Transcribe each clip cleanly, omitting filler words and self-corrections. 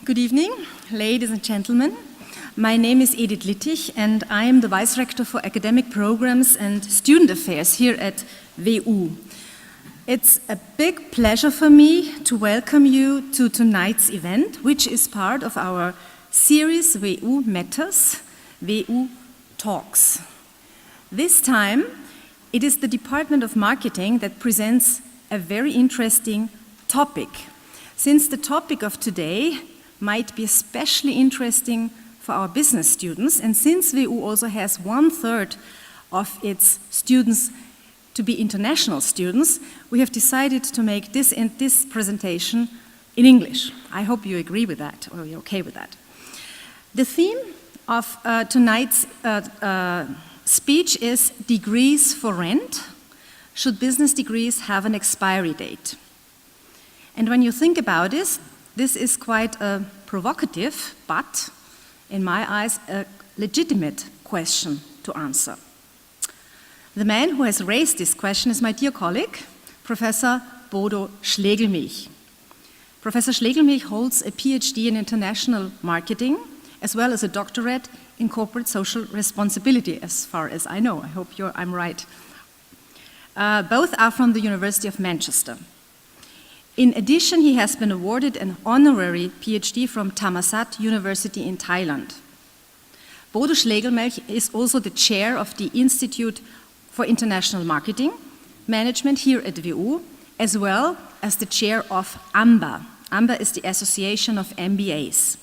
Good evening, ladies and gentlemen. My name is Edith Littich and I am the Vice Rector for Academic Programs and Student Affairs here at WU. It's a big pleasure for me to welcome you to tonight's event, which is part of our series WU Matters, WU Talks. This time, it is the Department of Marketing that presents a very interesting topic, since the topic of today might be especially interesting for our business students, and since WU also has 1/3 of its students to be international students, we have decided to make this presentation in English. I hope you agree with that, or you're okay with that. The theme of tonight's speech is degrees for rent. Should business degrees have an expiry date? And when you think about this is quite a provocative, but in my eyes, a legitimate question to answer. The man who has raised this question is my dear colleague, Professor Bodo Schlegelmilch. Professor Schlegelmilch holds a PhD in international marketing, as well as a doctorate in corporate social responsibility, as far as I know. I hope I'm right. Both are from the University of Manchester. In addition, he has been awarded an honorary PhD from Thammasat University in Thailand. Bodo Schlegelmilch is also the chair of the Institute for International Marketing Management here at WU, as well as the chair of AMBA. AMBA is the Association of MBAs.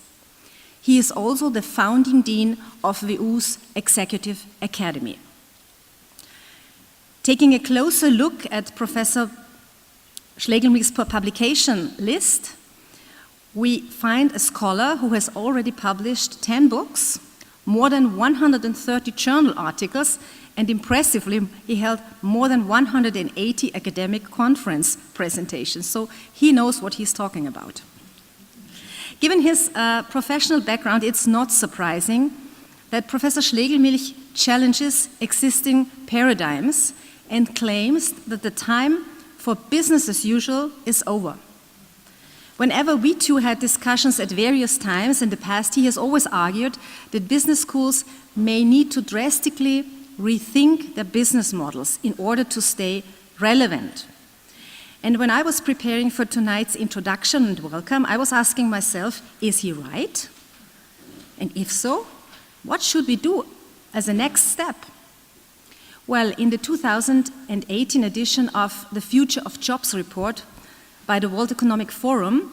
He is also the founding dean of WU's Executive Academy. Taking a closer look at Professor Schlegelmilch's publication list, we find a scholar who has already published 10 books, more than 130 journal articles, and impressively, he held more than 180 academic conference presentations, so he knows what he's talking about. Given his professional background, it's not surprising that Professor Schlegelmilch challenges existing paradigms and claims that the time for business as usual is over. Whenever we two had discussions at various times in the past, he has always argued that business schools may need to drastically rethink their business models in order to stay relevant. And when I was preparing for tonight's introduction and welcome, I was asking myself, is he right? And if so, what should we do as a next step? Well, in the 2018 edition of the Future of Jobs report by the World Economic Forum,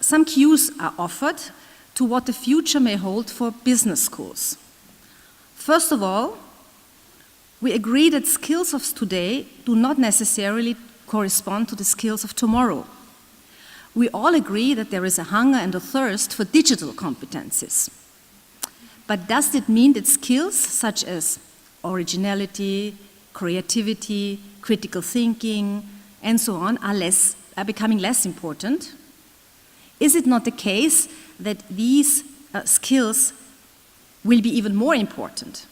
some cues are offered to what the future may hold for business schools. First of all, we agree that skills of today do not necessarily correspond to the skills of tomorrow. We all agree that there is a hunger and a thirst for digital competencies. But does it mean that skills such as originality, creativity, critical thinking, and so on are becoming less important? Is it not the case that these skills will be even more important?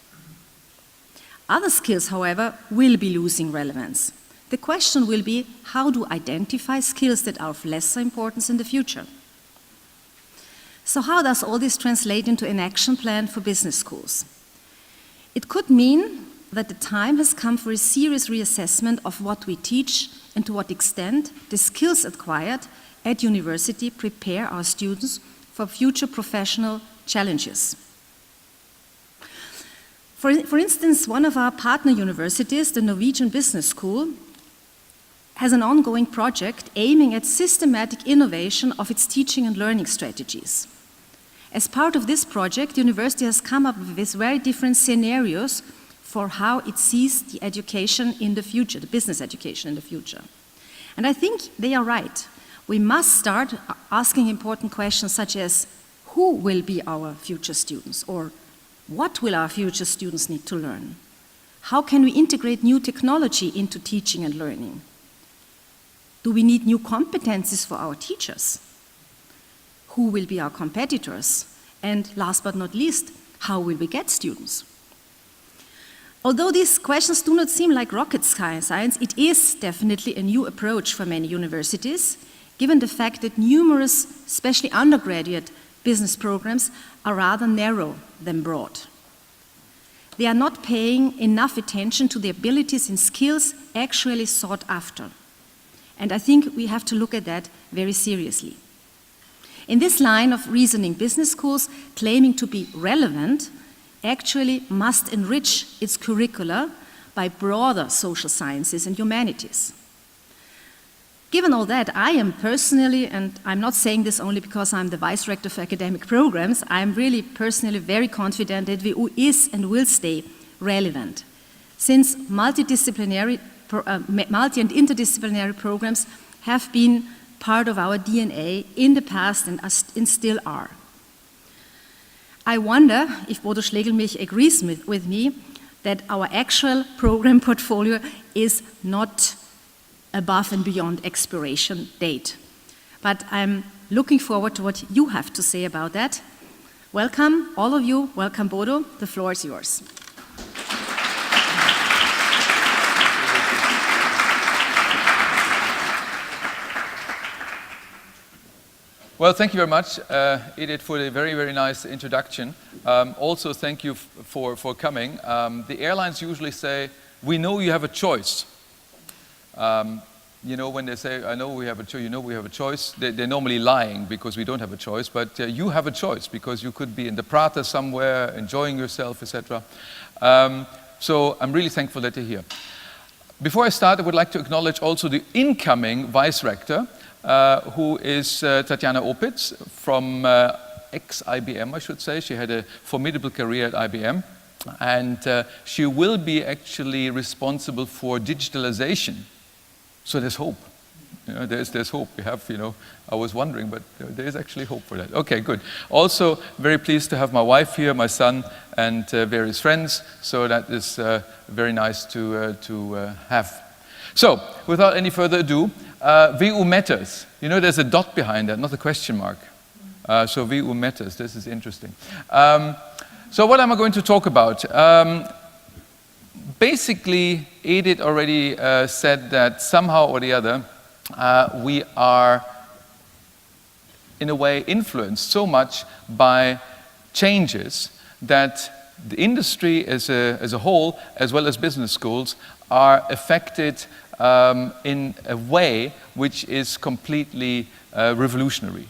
Other skills, however, will be losing relevance. The question will be how to identify skills that are of lesser importance in the future. So how does all this translate into an action plan for business schools? It could mean that the time has come for a serious reassessment of what we teach and to what extent the skills acquired at university prepare our students for future professional challenges. For instance, one of our partner universities, the Norwegian Business School, has an ongoing project aiming at systematic innovation of its teaching and learning strategies. As part of this project, the university has come up with very different scenarios for how it sees the education in the future, the business education in the future. And I think they are right. We must start asking important questions such as, who will be our future students? Or what will our future students need to learn? How can we integrate new technology into teaching and learning? Do we need new competencies for our teachers? Who will be our competitors? And last but not least, how will we get students? Although these questions do not seem like rocket science, it is definitely a new approach for many universities, given the fact that numerous, especially undergraduate business programs, are rather narrow than broad. They are not paying enough attention to the abilities and skills actually sought after. And I think we have to look at that very seriously. In this line of reasoning, business schools claiming to be relevant actually must enrich its curricula by broader social sciences and humanities. Given all that, I am personally, and I'm not saying this only because I'm the Vice Rector for Academic Programs, I'm really personally very confident that WU is and will stay relevant, since multi- and interdisciplinary programs have been part of our DNA in the past and still are. I wonder if Bodo Schlegelmilch agrees with me that our actual program portfolio is not above and beyond expiration date. But I'm looking forward to what you have to say about that. Welcome, all of you. Welcome, Bodo. The floor is yours. Well, thank you very much, Edith, for the very, very nice introduction. Also, thank you for coming. The airlines usually say, we know you have a choice. You know, when they say, I know we have a choice, you know we have a choice, they're normally lying because we don't have a choice, but you have a choice because you could be in the Prater somewhere, enjoying yourself, etc. So I'm really thankful that you're here. Before I start, I would like to acknowledge also the incoming Vice Rector, who is Tatjana Opitz from ex-IBM, I should say. She had a formidable career at IBM. And she will be actually responsible for digitalization. So there's hope. You know, there's hope. We have, you know, I was wondering, but there is actually hope for that. Okay, good. Also, very pleased to have my wife here, my son, and various friends. So that is very nice to have. So, without any further ado, WU matters. You know, there's a dot behind that, not a question mark. So WU matters. This is interesting. So what am I going to talk about? Basically, Edith already said that somehow or the other, we are, in a way, influenced so much by changes that the industry as a whole, as well as business schools, are affected in a way which is completely revolutionary.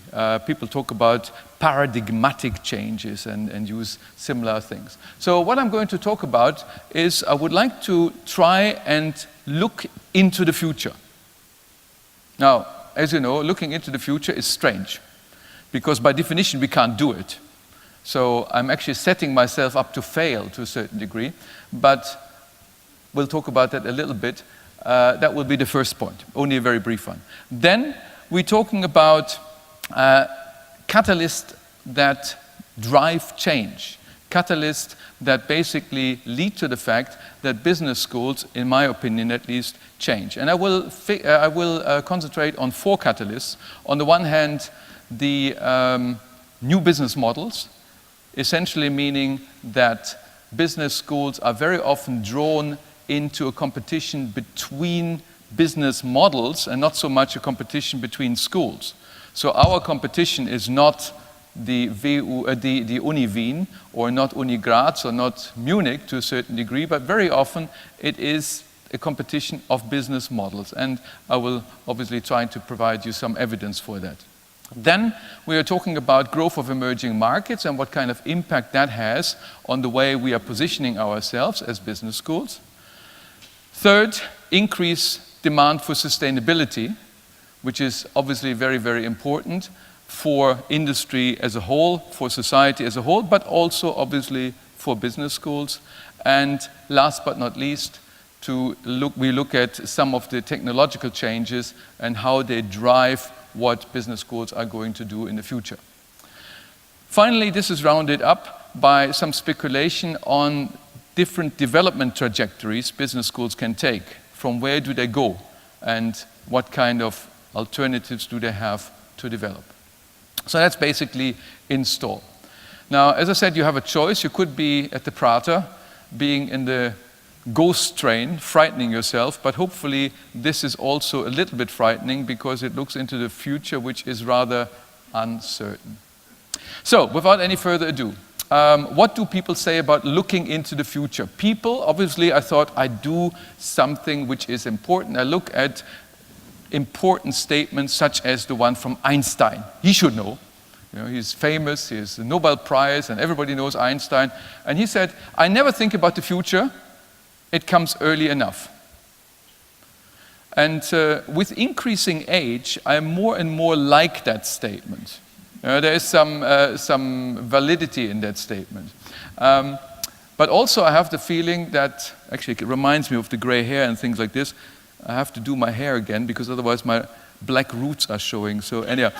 People talk about paradigmatic changes and use similar things. So what I'm going to talk about is I would like to try and look into the future. Now, as you know, looking into the future is strange because by definition we can't do it. So I'm actually setting myself up to fail to a certain degree, but we'll talk about that a little bit. That will be the first point, only a very brief one. Then we're talking about catalysts that drive change, catalysts that basically lead to the fact that business schools, in my opinion at least, change. And I will concentrate on 4 catalysts. On the one hand, the new business models, essentially meaning that business schools are very often drawn into a competition between business models and not so much a competition between schools. So our competition is not the Uni Wien or not Uni Graz or not Munich to a certain degree, but very often it is a competition of business models. And I will obviously try to provide you some evidence for that. Then we are talking about growth of emerging markets and what kind of impact that has on the way we are positioning ourselves as business schools. Third, increase demand for sustainability, which is obviously very, very important for industry as a whole, for society as a whole, but also obviously for business schools. And last but not least, we look at some of the technological changes and how they drive what business schools are going to do in the future. Finally, this is rounded up by some speculation on different development trajectories business schools can take. From where do they go? And what kind of alternatives do they have to develop? So that's basically in store. Now, as I said, you have a choice. You could be at the Prater, being in the ghost train, frightening yourself, but hopefully this is also a little bit frightening because it looks into the future, which is rather uncertain. So, without any further ado, what do people say about looking into the future? People, obviously, I thought I'd do something which is important. I look at important statements such as the one from Einstein. He should know. You know, he's famous, he has the Nobel Prize, and everybody knows Einstein. And he said, I never think about the future, it comes early enough. And with increasing age, I more and more like that statement. There is some validity in that statement. But also I have the feeling that, actually it reminds me of the gray hair and things like this. I have to do my hair again because otherwise my black roots are showing. So anyhow,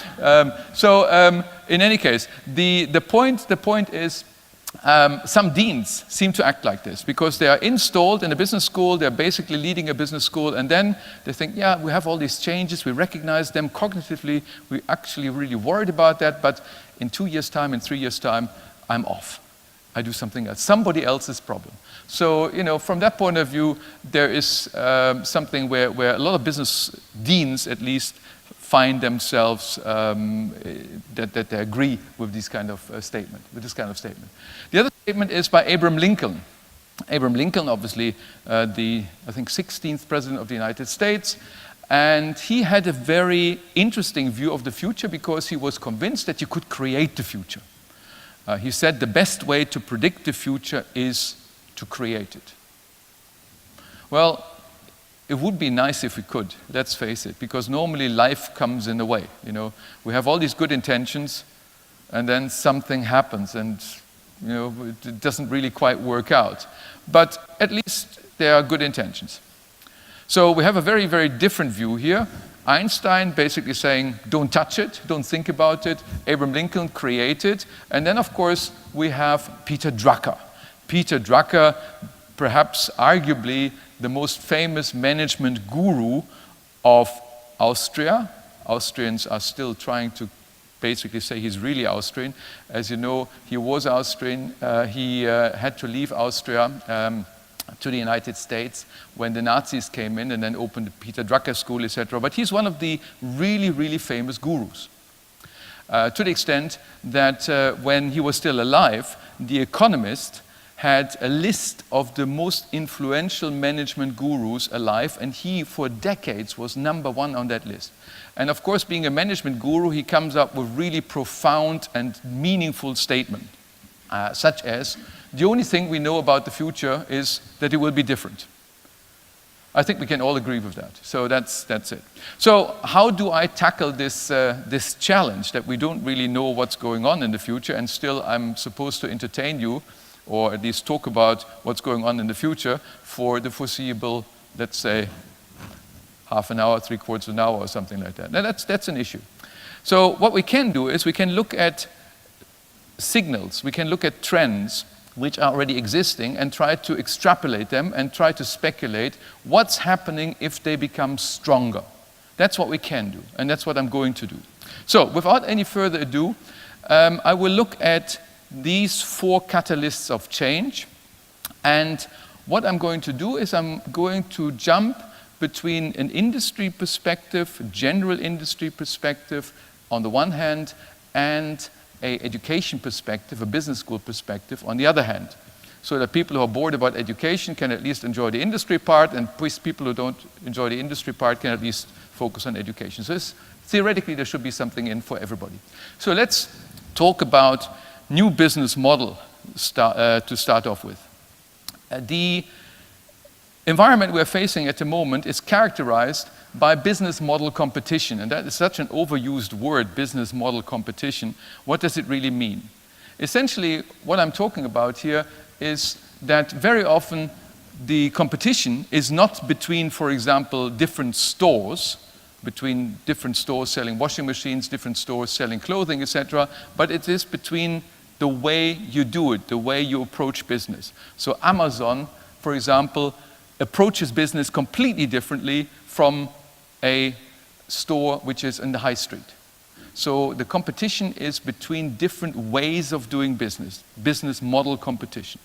in any case, the point is some deans seem to act like this because they are installed in a business school, they're basically leading a business school, and then they think, yeah, we have all these changes, we recognize them cognitively, we're actually really worried about that, but in 2 years' time, in 3 years' time, I'm off. I do something else, somebody else's problem. So, you know, from that point of view, there is something where a lot of business deans, at least, find themselves that they agree with this kind of statement. The other statement is by Abraham Lincoln. Abraham Lincoln, obviously, the, I think, 16th president of the United States, and he had a very interesting view of the future because he was convinced that you could create the future. He said the best way to predict the future is to create it. Well, it would be nice if we could, let's face it, because normally life comes in the way. You know, we have all these good intentions, and then something happens, and you know, it doesn't really quite work out. But at least there are good intentions. So we have a very, very different view here. Einstein basically saying, don't touch it, don't think about it. Abraham Lincoln, create it. And then, of course, we have Peter Drucker. Peter Drucker, perhaps arguably the most famous management guru of Austria. Austrians are still trying to basically say he's really Austrian. As you know, he was Austrian. He had to leave Austria to the United States when the Nazis came in and then opened the Peter Drucker School, etc. But he's one of the really, really famous gurus. To the extent that when he was still alive, The Economist had a list of the most influential management gurus alive, and he, for decades, was #1 on that list. And of course, being a management guru, he comes up with really profound and meaningful statements, such as, the only thing we know about the future is that it will be different. I think we can all agree with that. So that's it. So how do I tackle this challenge that we don't really know what's going on in the future, and still I'm supposed to entertain you, or at least talk about what's going on in the future for the foreseeable, let's say, half an hour, 3/4 of an hour, or something like that. Now that's an issue. So what we can do is we can look at signals, we can look at trends which are already existing and try to extrapolate them and try to speculate what's happening if they become stronger. That's what we can do, and that's what I'm going to do. So, without any further ado, I will look at these 4 catalysts of change, and what I'm going to do is I'm going to jump between an industry perspective, a general industry perspective on the one hand, and an education perspective, a business school perspective on the other hand. So that people who are bored about education can at least enjoy the industry part, and people who don't enjoy the industry part can at least focus on education. So theoretically there should be something in for everybody. So let's talk about new business model to start off with. The environment we're facing at the moment is characterized by business model competition, and that is such an overused word, business model competition. What does it really mean? Essentially, what I'm talking about here is that very often the competition is not between, for example, different stores, between different stores selling washing machines, different stores selling clothing, etc., but it is between the way you do it, the way you approach business. So Amazon, for example, approaches business completely differently from a store which is in the high street. So the competition is between different ways of doing business, business model competition.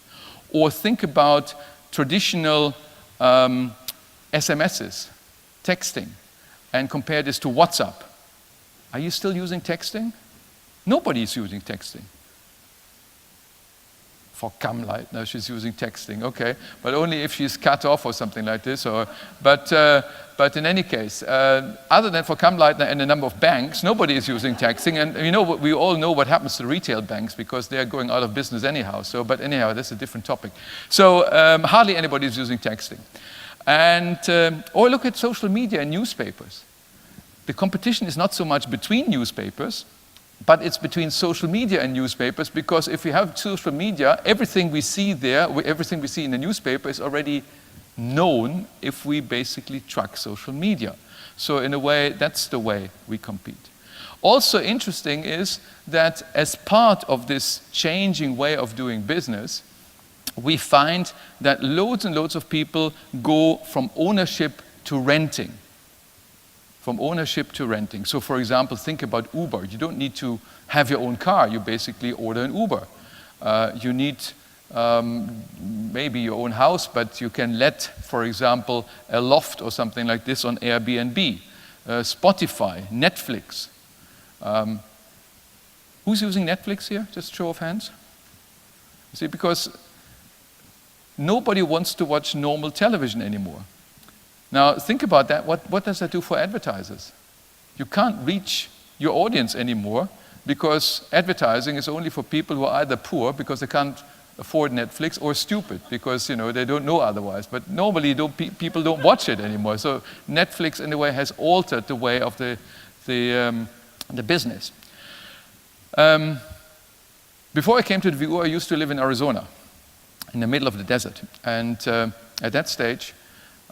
Or think about traditional SMSs, texting, and compare this to WhatsApp. Are you still using texting? Nobody is using texting. For Kamleit, no, she's using texting, okay, but only if she's cut off or something like this. But in any case, other than for Kamleit and a number of banks, nobody is using texting, and we all know what happens to retail banks because they are going out of business anyhow. But anyhow, that's a different topic. So hardly anybody is using texting, or look at social media and newspapers. The competition is not so much between newspapers, but it's between social media and newspapers, because if we have social media, everything we see there, everything we see in the newspaper is already known if we basically track social media. So in a way, that's the way we compete. Also interesting is that as part of this changing way of doing business, we find that loads and loads of people go from ownership to renting. From ownership to renting. So for example, think about Uber. You don't need to have your own car. You basically order an Uber. You need maybe your own house, but you can let, for example, a loft or something like this on Airbnb, Spotify, Netflix. Who's using Netflix here? Just show of hands. You see, because nobody wants to watch normal television anymore. Now, think about that. What does that do for advertisers? You can't reach your audience anymore because advertising is only for people who are either poor because they can't afford Netflix, or stupid because they don't know otherwise. But normally people don't watch it anymore. So Netflix, in a way, has altered the way of the business. Before I came to the VU, I used to live in Arizona, in the middle of the desert. And at that stage,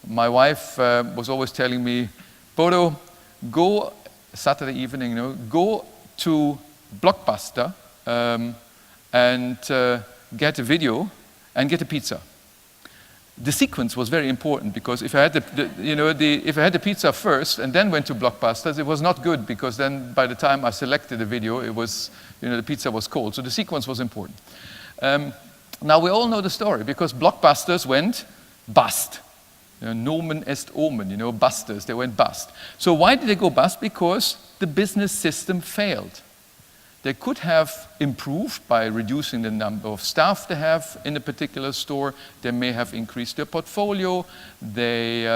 my wife was always telling me, Bodo, go Saturday evening, go to Blockbuster and get a video and get a pizza. The sequence was very important because if I had if I had the pizza first and then went to Blockbusters, it was not good because then by the time I selected the video, it was the pizza was cold. So the sequence was important. Now we all know the story because Blockbusters went bust. Nomen est omen, busters, they went bust. So why did they go bust? Because the business system failed. They could have improved by reducing the number of staff they have in a particular store. They may have increased their portfolio. They,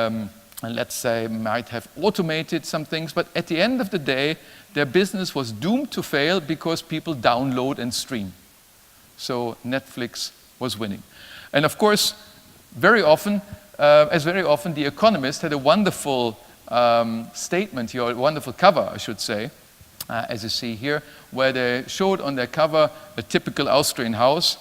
let's say, might have automated some things. But at the end of the day, their business was doomed to fail because people download and stream. So Netflix was winning. And of course, very often, The Economist had a wonderful statement here, a wonderful cover, I should say, as you see here, where they showed on their cover a typical Austrian house,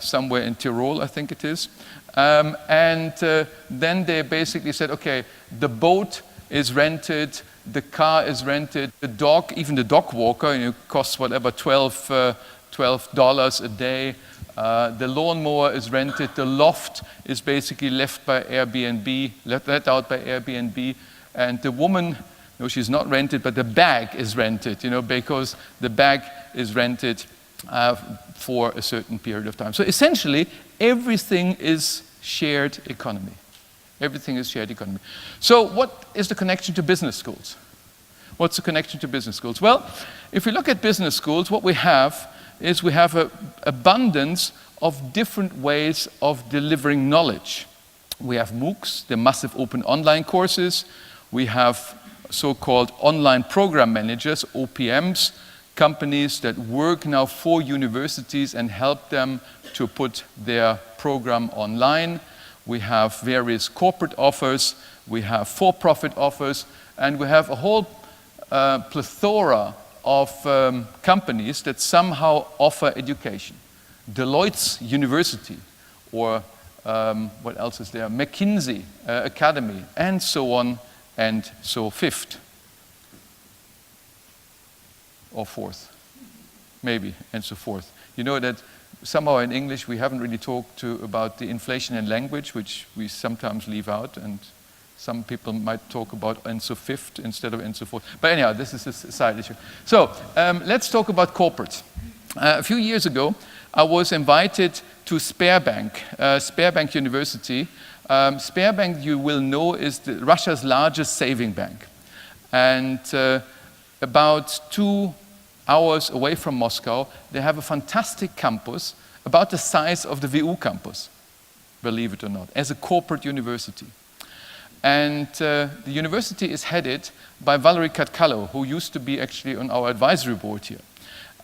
somewhere in Tyrol, I think it is. Then they basically said, okay, the boat is rented, the car is rented, the dog, even the dog walker, costs whatever, $12 a day. The lawnmower is rented. The loft is basically let out by Airbnb. And the woman, she's not rented, but the bag is rented, because the bag is rented for a certain period of time. So essentially, everything is shared economy. Everything is shared economy. So what is the connection to business schools? What's the connection to business schools? Well, if we look at business schools, what we have is we have an abundance of different ways of delivering knowledge. We have MOOCs, the massive open online courses. We have so-called online program managers, OPMs, companies that work now for universities and help them to put their program online. We have various corporate offers, we have for-profit offers, and we have a whole plethora of companies that somehow offer education. Deloitte's University, or what else is there? McKinsey Academy, and so on and so fifth. Or fourth, maybe, and so forth. You know that somehow in English we haven't really talked about the inflation in language, which we sometimes leave out, and some people might talk about and so fifth instead of and so forth. But anyhow, this is a side issue. So let's talk about corporate. A few years ago, I was invited to Sberbank University. Sberbank, you will know, is Russia's largest saving bank. And about 2 hours away from Moscow, they have a fantastic campus about the size of the WU campus, believe it or not, as a corporate university. And the university is headed by Valery Katkalo, who used to be actually on our advisory board here.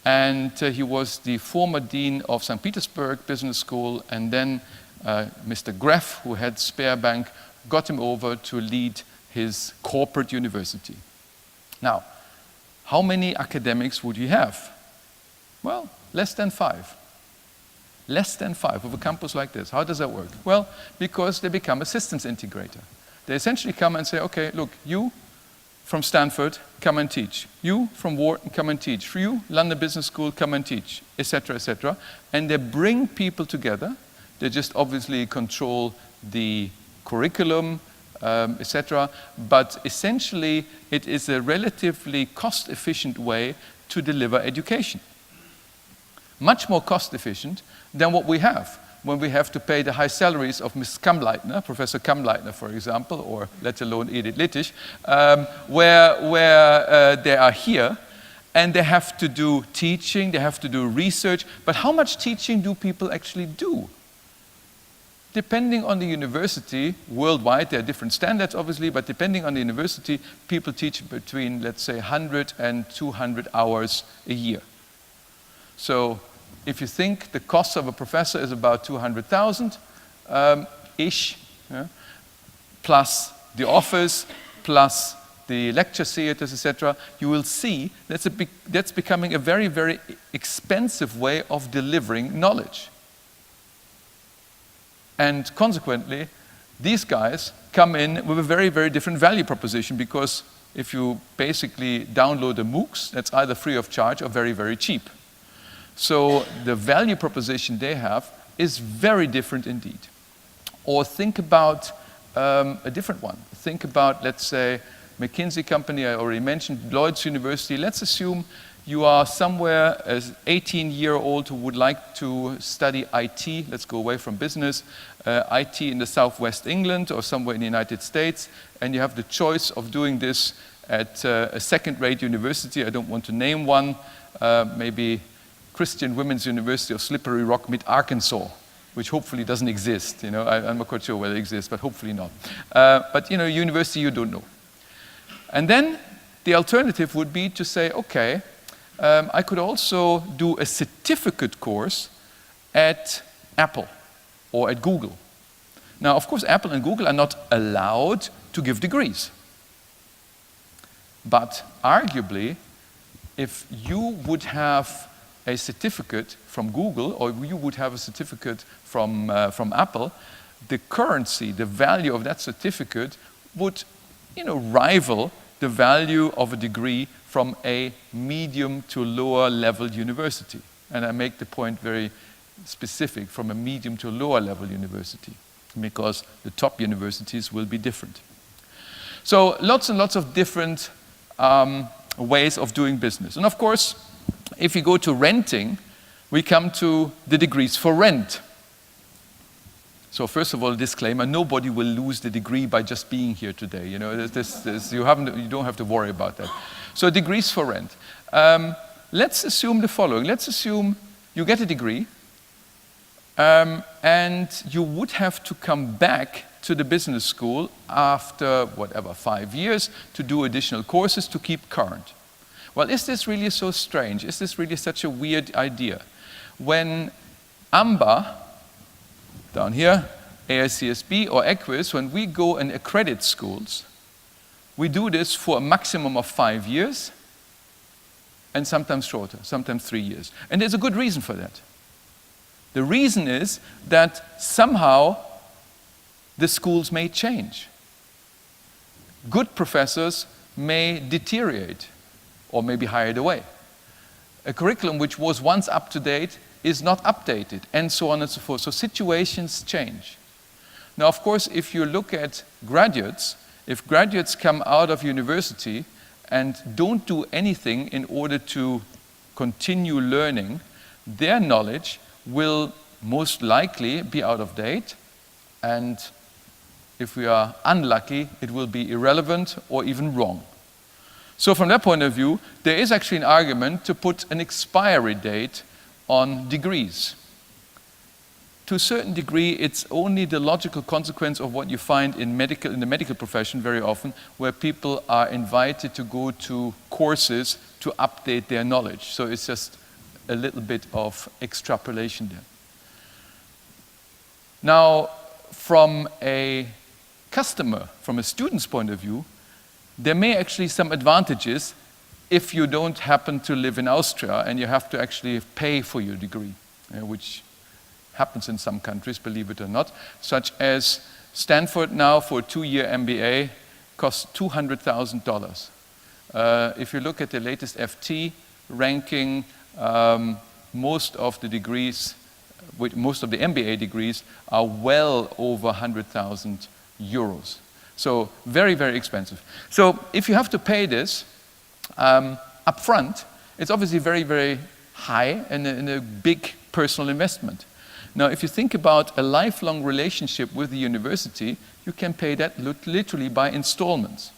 And he was the former dean of St. Petersburg Business School, and then Mr. Greff, who had Sberbank, got him over to lead his corporate university. Now, how many academics would you have? Well, less than 5. Less than 5 of a campus like this. How does that work? Well, because they become a systems integrator. They essentially come and say, okay, look, you from Stanford, come and teach. You from Wharton, come and teach. For you, London Business School, come and teach, etc., etc. And they bring people together. They just obviously control the curriculum, etc. But essentially, it is a relatively cost-efficient way to deliver education. Much more cost-efficient than what we have when we have to pay the high salaries of Ms. Kammleitner, Professor Kammleitner, for example, or let alone Edith Littich, where they are here and they have to do teaching, they have to do research. But how much teaching do people actually do? Depending on the university, worldwide, there are different standards, obviously, but depending on the university, people teach between, let's say, 100 and 200 hours a year. So if you think the cost of a professor is about 200,000 ish, yeah, plus the office, plus the lecture theaters, etc., you will see that's becoming a very, very expensive way of delivering knowledge. And consequently, these guys come in with a very, very different value proposition, because if you basically download the MOOCs, that's either free of charge or very, very cheap. So the value proposition they have is very different indeed. Or think about a different one. Think about, let's say, McKinsey company, I already mentioned, Lloyd's University. Let's assume you are somewhere as 18-year-old who would like to study IT. Let's go away from business. IT in the southwest England or somewhere in the United States. And you have the choice of doing this at a second-rate university. I don't want to name one. Maybe Christian Women's University of Slippery Rock, Mid-Arkansas, which hopefully doesn't exist. You know, I'm not quite sure whether it exists, but hopefully not. But you know, university you don't know. And then the alternative would be to say, okay, I could also do a certificate course at Apple or at Google. Now, of course, Apple and Google are not allowed to give degrees. But arguably, if you would have a certificate from Google, or you would have a certificate from Apple, the currency, the value of that certificate would, you know, rival the value of a degree from a medium to lower level university. And I make the point very specific, from a medium to lower level university, because the top universities will be different. So lots and lots of different ways of doing business. And of course, if you go to renting, we come to the degrees for rent. So first of all, a disclaimer, nobody will lose the degree by just being here today. You know, you don't have to worry about that. So degrees for rent. Let's assume the following. Let's assume you get a degree, and you would have to come back to the business school after, whatever, 5 years to do additional courses to keep current. Well, is this really so strange? Is this really such a weird idea? When AMBA, down here, AICSB or EQUIS, when we go and accredit schools, we do this for a maximum of 5 years, and sometimes shorter, sometimes 3 years. And there's a good reason for that. The reason is that somehow the schools may change. Good professors may deteriorate or may be hired away. A curriculum which was once up to date is not updated, and so on and so forth. So situations change. Now, of course, if you look at graduates, if graduates come out of university and don't do anything in order to continue learning, their knowledge will most likely be out of date, and if we are unlucky, it will be irrelevant or even wrong. So from that point of view, there is actually an argument to put an expiry date on degrees. To a certain degree, it's only the logical consequence of what you find in the medical profession very often, where people are invited to go to courses to update their knowledge. So it's just a little bit of extrapolation there. Now, from a customer, from a student's point of view, there may actually some advantages if you don't happen to live in Austria and you have to actually pay for your degree, which happens in some countries, believe it or not, such as Stanford now for a 2-year MBA costs $200,000. If you look at the latest FT ranking, most of the degrees, most of the MBA degrees are well over 100,000 euros. So very, very expensive. So if you have to pay this up front, it's obviously very, very high and a big personal investment. Now, if you think about a lifelong relationship with the university, you can pay that literally by installments.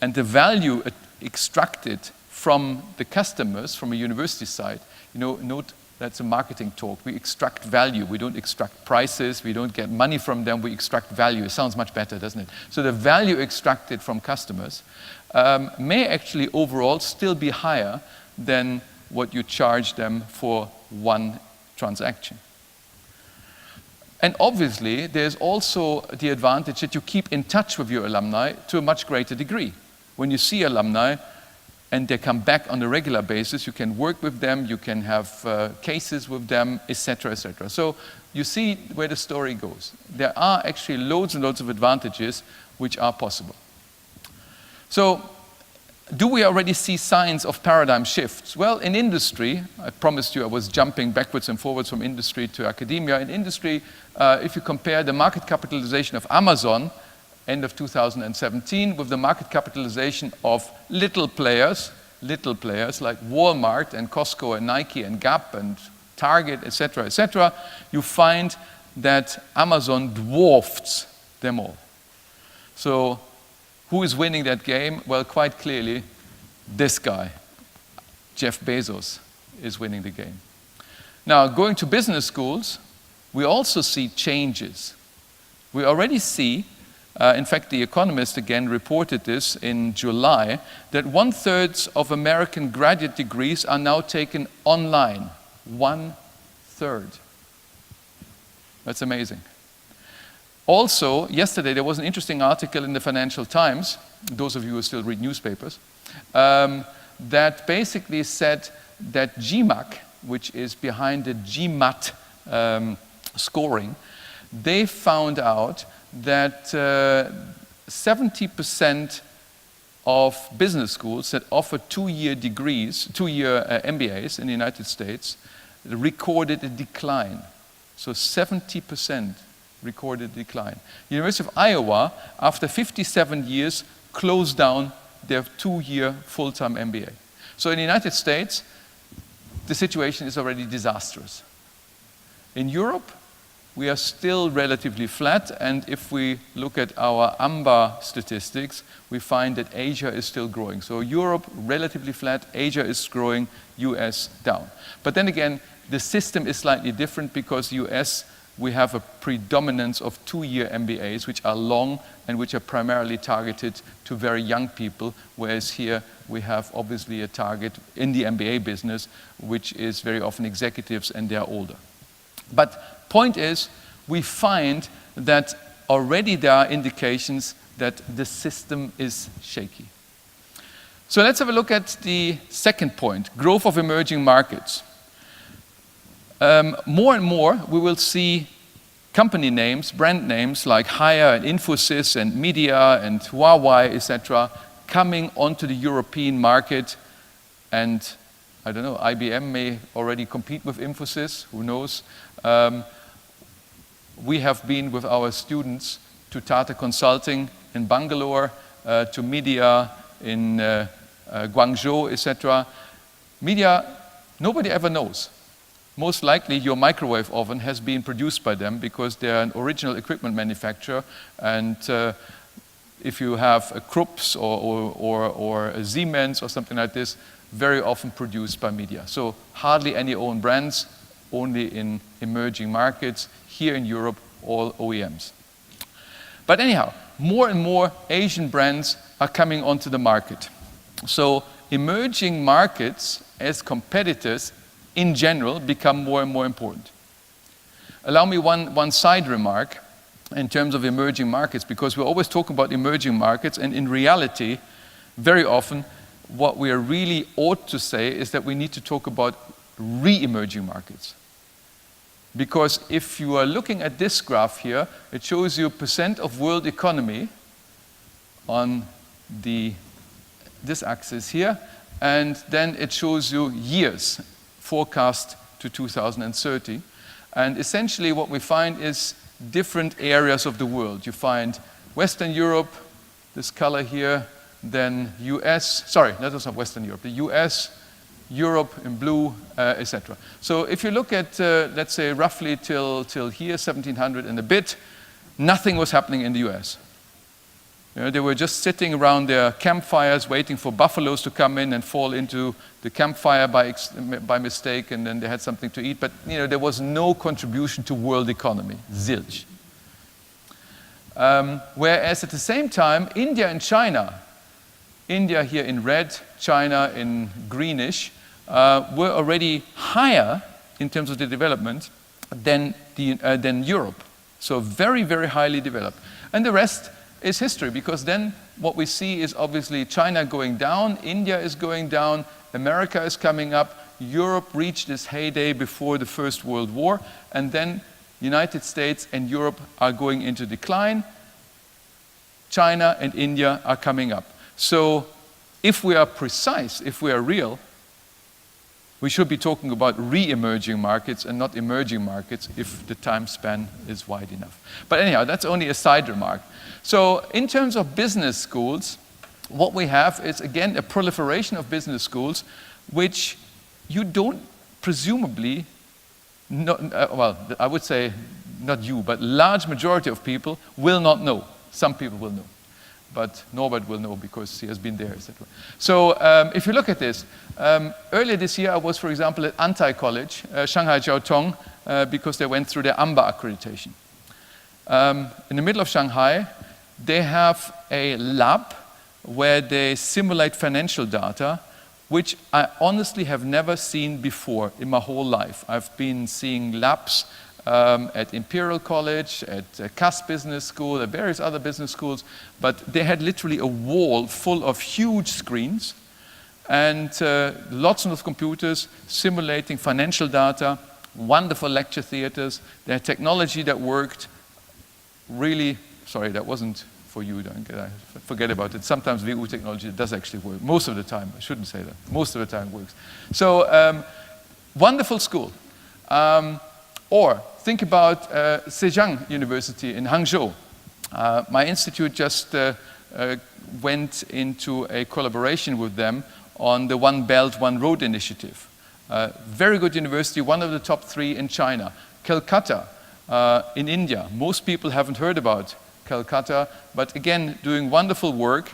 And the value extracted from the customers, from a university side, note that's a marketing talk. We extract value. We don't extract prices. We don't get money from them. We extract value. It sounds much better, doesn't it? So the value extracted from customers may actually overall still be higher than what you charge them for one transaction. And obviously, there's also the advantage that you keep in touch with your alumni to a much greater degree. When you see alumni and they come back on a regular basis, you can work with them, you can have cases with them, etc., etc. So you see where the story goes. There are actually loads and loads of advantages which are possible. So, do we already see signs of paradigm shifts? Well, in industry, I promised you I was jumping backwards and forwards from industry to academia. In industry, if you compare the market capitalization of Amazon, end of 2017, with the market capitalization of little players like Walmart and Costco and Nike and Gap and Target, etc., you find that Amazon dwarfs them all. So, who is winning that game? Well, quite clearly, this guy, Jeff Bezos, is winning the game. Now, going to business schools, we also see changes. We already see, in fact, The Economist again reported this in July, that 1/3 of American graduate degrees are now taken online. 1/3. That's amazing. Also, yesterday there was an interesting article in the Financial Times, those of you who still read newspapers, that basically said that GMAT, which is behind the GMAT scoring, they found out that 70% of business schools that offer 2-year degrees, 2-year MBAs in the United States, recorded a decline. So 70% recorded decline. University of Iowa, after 57 years, closed down their 2-year full-time MBA. So in the United States, the situation is already disastrous. In Europe, we are still relatively flat, and if we look at our AMBA statistics, we find that Asia is still growing. So Europe, relatively flat, Asia is growing, US down. But then again, the system is slightly different because US, we have a predominance of 2-year MBAs, which are long and which are primarily targeted to very young people, whereas here we have obviously a target in the MBA business, which is very often executives and they're older. But point is, we find that already there are indications that the system is shaky. So let's have a look at the second point, growth of emerging markets. More and more, we will see company names, brand names like Haier and Infosys and Media and Huawei, etc., coming onto the European market. And I don't know, IBM may already compete with Infosys, who knows. We have been with our students to Tata Consulting in Bangalore, to Media in Guangzhou, etc. Media, nobody ever knows. most likely your microwave oven has been produced by them because they're an original equipment manufacturer, and if you have a Krupp's or a Siemens or something like this, very often produced by media. So hardly any own brands, only in emerging markets. Here in Europe, all OEMs. But anyhow, more and more Asian brands are coming onto the market. So emerging markets as competitors in general become more and more important. Allow me one side remark in terms of emerging markets, because we're always talking about emerging markets, and in reality, very often, what we really ought to say is that we need to talk about re-emerging markets. Because if you are looking at this graph here, it shows you percent of world economy on this axis here, and then it shows you years forecast to 2030. And essentially what we find is different areas of the world. You find Western Europe, this color here, then US, sorry, that's not Western Europe, the US, Europe in blue, etc. So if you look at, let's say, roughly till here, 1700 and a bit, nothing was happening in the US. You know, they were just sitting around their campfires waiting for buffaloes to come in and fall into the campfire by mistake, and then they had something to eat. But you know, there was no contribution to world economy, zilch. Whereas at the same time, India and China, India here in red, China in greenish, were already higher in terms of the development than Europe. So very, very highly developed. And the rest is history, because then what we see is obviously China going down, India is going down, America is coming up, Europe reached its heyday before the First World War, and then United States and Europe are going into decline. China and India are coming up. So if we are precise, if we are real, we should be talking about re-emerging markets and not emerging markets if the time span is wide enough. But anyhow, that's only a side remark. So in terms of business schools, what we have is, again, a proliferation of business schools, which you don't presumably, well, I would say not you, but large majority of people will not know. Some people will know. But Norbert will know because he has been there, etc. So if you look at this, earlier this year I was, for example, at Antai College, Shanghai Jiaotong, because they went through their AMBA accreditation. In the middle of Shanghai, they have a lab where they simulate financial data, which I honestly have never seen before in my whole life. I've been seeing labs at Imperial College, at Cass Business School, at various other business schools, but they had literally a wall full of huge screens and lots of computers simulating financial data, wonderful lecture theaters. They had technology that worked really, sorry, that wasn't for you, don't forget about it. Sometimes VU technology does actually work. Most of the time, I shouldn't say that. Most of the time it works. So, wonderful school. Or think about Zhejiang University in Hangzhou. My institute just went into a collaboration with them on the One Belt, One Road initiative. Very good university, one of the top 3 in China. Calcutta in India. Most people haven't heard about Calcutta, but again, doing wonderful work.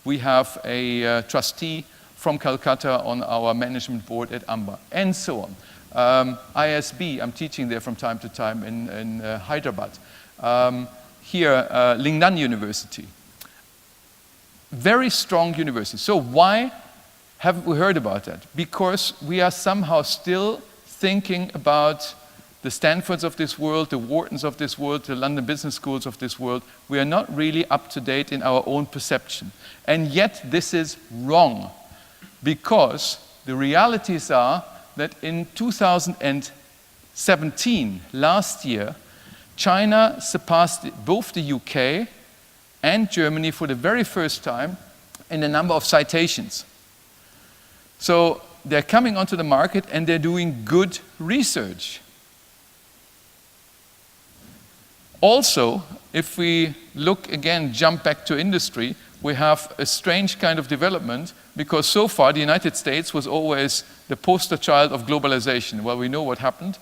We have a trustee from Calcutta on our management board at AMBA, and so on. ISB, I'm teaching there from time to time in Hyderabad. Here, Lingnan University. Very strong university. So why haven't we heard about that? Because we are somehow still thinking about the Stanfords of this world, the Whartons of this world, the London Business Schools of this world. We are not really up to date in our own perception. And yet this is wrong, because the realities are that in 2017, last year, China surpassed both the UK and Germany for the very first time in the number of citations. So they're coming onto the market and they're doing good research. Also, if we look again, jump back to industry, we have a strange kind of development, because so far the United States was always the poster child of globalization. Well, we know what happened.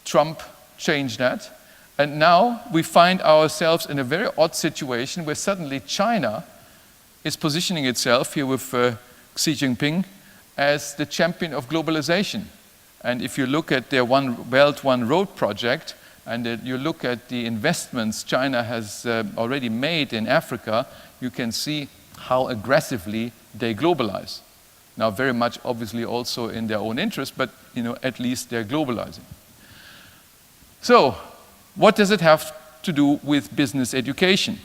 Trump changed that. And now we find ourselves in a very odd situation where suddenly China is positioning itself here with Xi Jinping as the champion of globalization. And if you look at their One Belt, One Road project, and you look at the investments China has already made in Africa, you can see how aggressively they globalize. Now, very much obviously also in their own interest, but at least they're globalizing. So, what does it have to do with business education?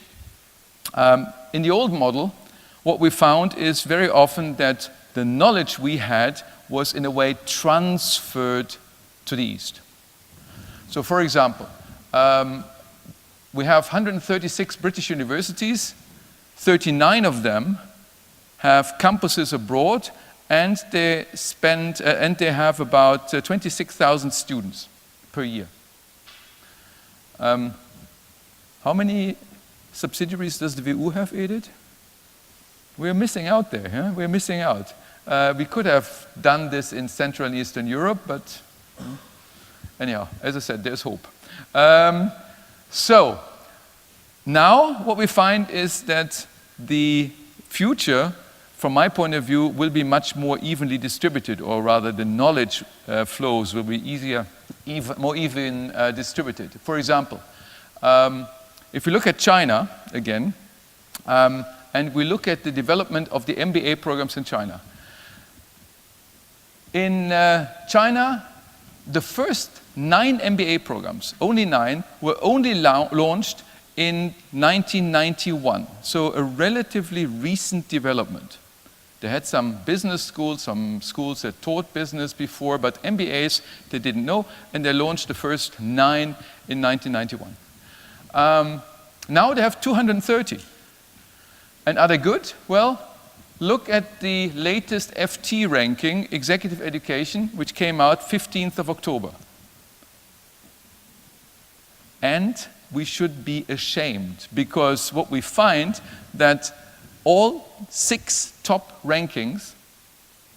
In the old model, what we found is very often that the knowledge we had was in a way transferred to the East. So, for example, we have 136 British universities. 39 of them have campuses abroad, and they have about 26,000 students per year. How many subsidiaries does the WU have, Edith? We're missing out there, huh? We're missing out. We could have done this in Central and Eastern Europe, but anyhow, as I said, there's hope. So, now what we find is that the future, from my point of view, will be much more evenly distributed, or rather the knowledge flows will be more even distributed. For example, if you look at China again, and we look at the development of the MBA programs in China. In China, the first 9 MBA programs, only 9, were only launched in 1991, so a relatively recent development. They had some business schools, some schools that taught business before, but MBAs they didn't know, and they launched the first 9 in 1991. Now they have 230. And are they good? Well, look at the latest FT ranking, Executive Education, which came out 15th of October. And we should be ashamed, because what we find that all 6 top rankings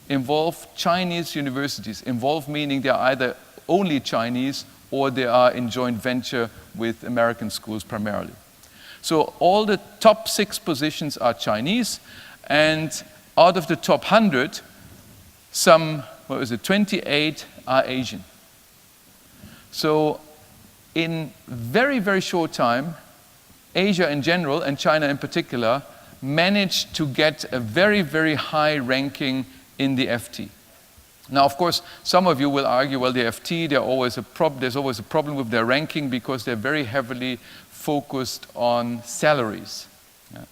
involve Chinese universities. Involve meaning they are either only Chinese or they are in joint venture with American schools primarily. So all the top 6 positions are Chinese, and out of the top 100, some, 28 are Asian. So in very, very short time, Asia in general, and China in particular, managed to get a very, very high ranking in the FT. Now, of course, some of you will argue, well, the FT, there's always a problem with their ranking because they're very heavily focused on salaries. Yeah.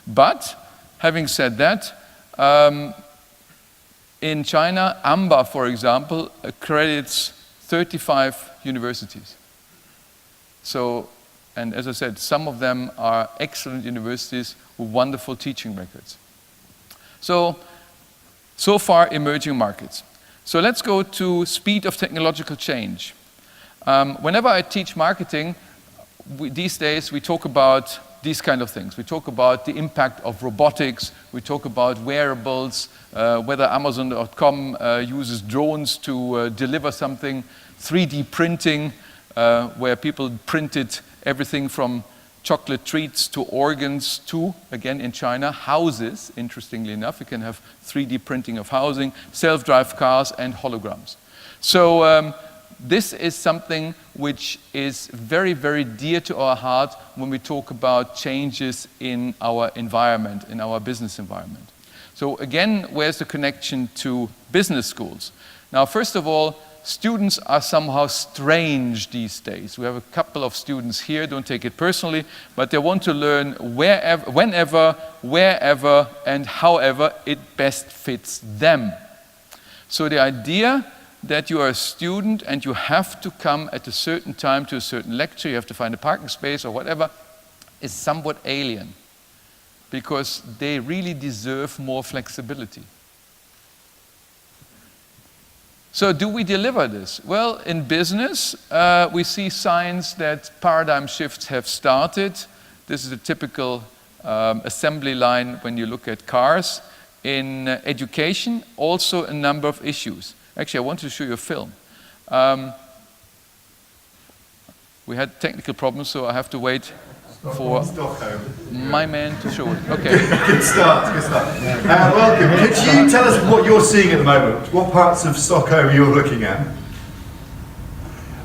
But, having said that, in China, AMBA, for example, accredits 35 universities. So, and as I said, some of them are excellent universities with wonderful teaching records. So far, emerging markets. So let's go to speed of technological change. Whenever I teach marketing, these days we talk about these kind of things. We talk about the impact of robotics, we talk about wearables, whether Amazon.com uses drones to deliver something, 3D printing, where people printed everything from chocolate treats to organs to, again in China, houses. Interestingly enough, you can have 3D printing of housing, self-drive cars, and holograms. So this is something which is very, very dear to our heart when we talk about changes in our environment, in our business environment. So again, where's the connection to business schools? Now, first of all, students are somehow strange these days. We have a couple of students here, don't take it personally, but they want to learn wherever, whenever, wherever, and however it best fits them. So the idea that you are a student and you have to come at a certain time to a certain lecture, you have to find a parking space or whatever, is somewhat alien, because they really deserve more flexibility. So do we deliver this? Well, in business, we see signs that paradigm shifts have started. This is a typical assembly line when you look at cars. In education, also a number of issues. Actually, I want to show you a film. We had technical problems, so I have to wait for my man to show it. Okay. Good start, good start. Welcome. Could you tell us what you're seeing at the moment? What parts of Stockholm you're looking at?